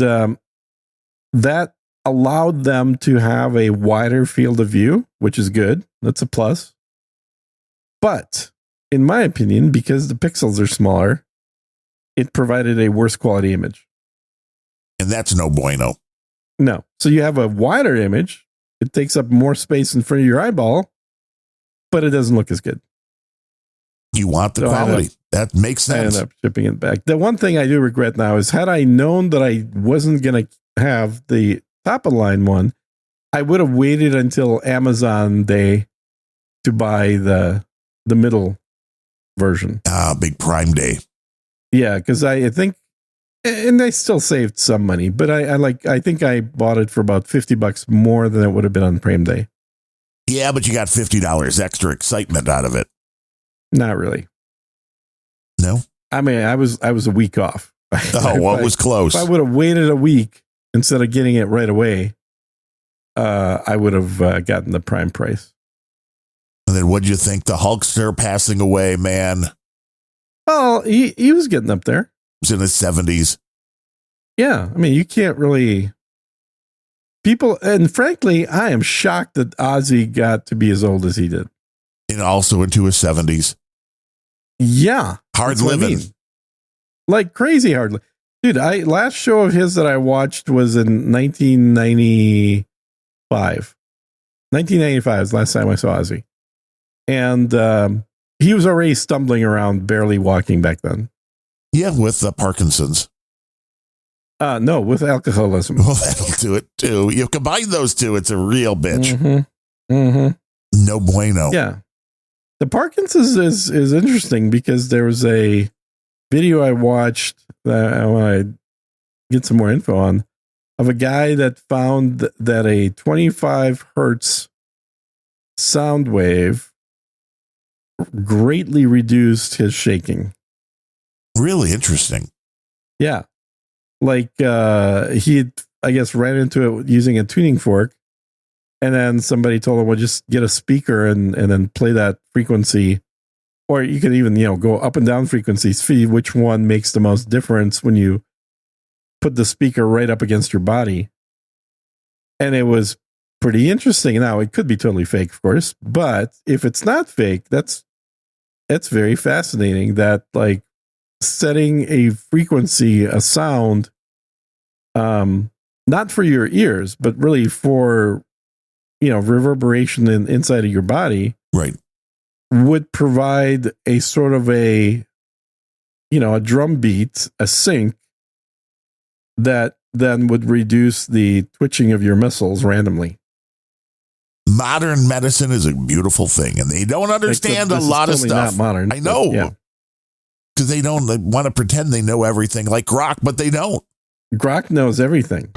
S1: that allowed them to have a wider field of view, which is good. That's a plus. But in my opinion, because the pixels are smaller, it provided a worse quality image.
S2: And that's no bueno.
S1: No. So you have a wider image. It takes up more space in front of your eyeball, but it doesn't look as good.
S2: You want the quality. That makes sense.
S1: I ended up shipping it back. The one thing I do regret now is had I known that I wasn't going to have the top of the line one, I would have waited until Amazon Day to buy the middle version.
S2: Big Prime Day.
S1: Yeah, because I think, and I still saved some money, but I think I bought it for about $50 more than it would have been on Prime Day.
S2: Yeah, but you got $50 extra excitement out of it.
S1: Not really.
S2: No?
S1: I mean, I was a week off.
S2: Oh, well, it was close.
S1: If I would have waited a week instead of getting it right away, I would have gotten the prime price.
S2: And then what'd you think? The Hulkster passing away, man.
S1: Well, he was getting up there.
S2: He was in his 70s.
S1: Yeah. I mean, you can't really... People, and frankly, I am shocked that Ozzy got to be as old as he did.
S2: And also into his 70s.
S1: Yeah.
S2: Hard living.
S1: Like crazy hard. Dude, last show of his that I watched was in 1995. 1995 is the last time I saw Ozzy. And he was already stumbling around, barely walking back then.
S2: Yeah, with Parkinson's.
S1: No, with alcoholism.
S2: Well, that'll do it too. You combine those two, it's a real bitch.
S1: Mm-hmm. Mm-hmm.
S2: No bueno.
S1: Yeah. The Parkinson's is interesting because there was a video I watched that I want to get some more info on of a guy that found that a 25 hertz sound wave greatly reduced his shaking.
S2: Really interesting.
S1: Yeah. Like he, I guess, ran into it using a tuning fork. And then somebody told him, well, just get a speaker and then play that frequency. Or you can even, go up and down frequencies, see which one makes the most difference when you put the speaker right up against your body. And it was pretty interesting. Now, it could be totally fake, of course. But if it's not fake, that's very fascinating that, like, setting a frequency, a sound, not for your ears, but really for reverberation inside of your body,
S2: right,
S1: would provide a sort of a drum beat, a sync that then would reduce the twitching of your muscles randomly.
S2: Modern medicine is a beautiful thing, and they don't understand a lot of stuff.
S1: Not modern,
S2: I know, because they want to pretend they know everything like Grok, but they don't.
S1: Grok knows everything.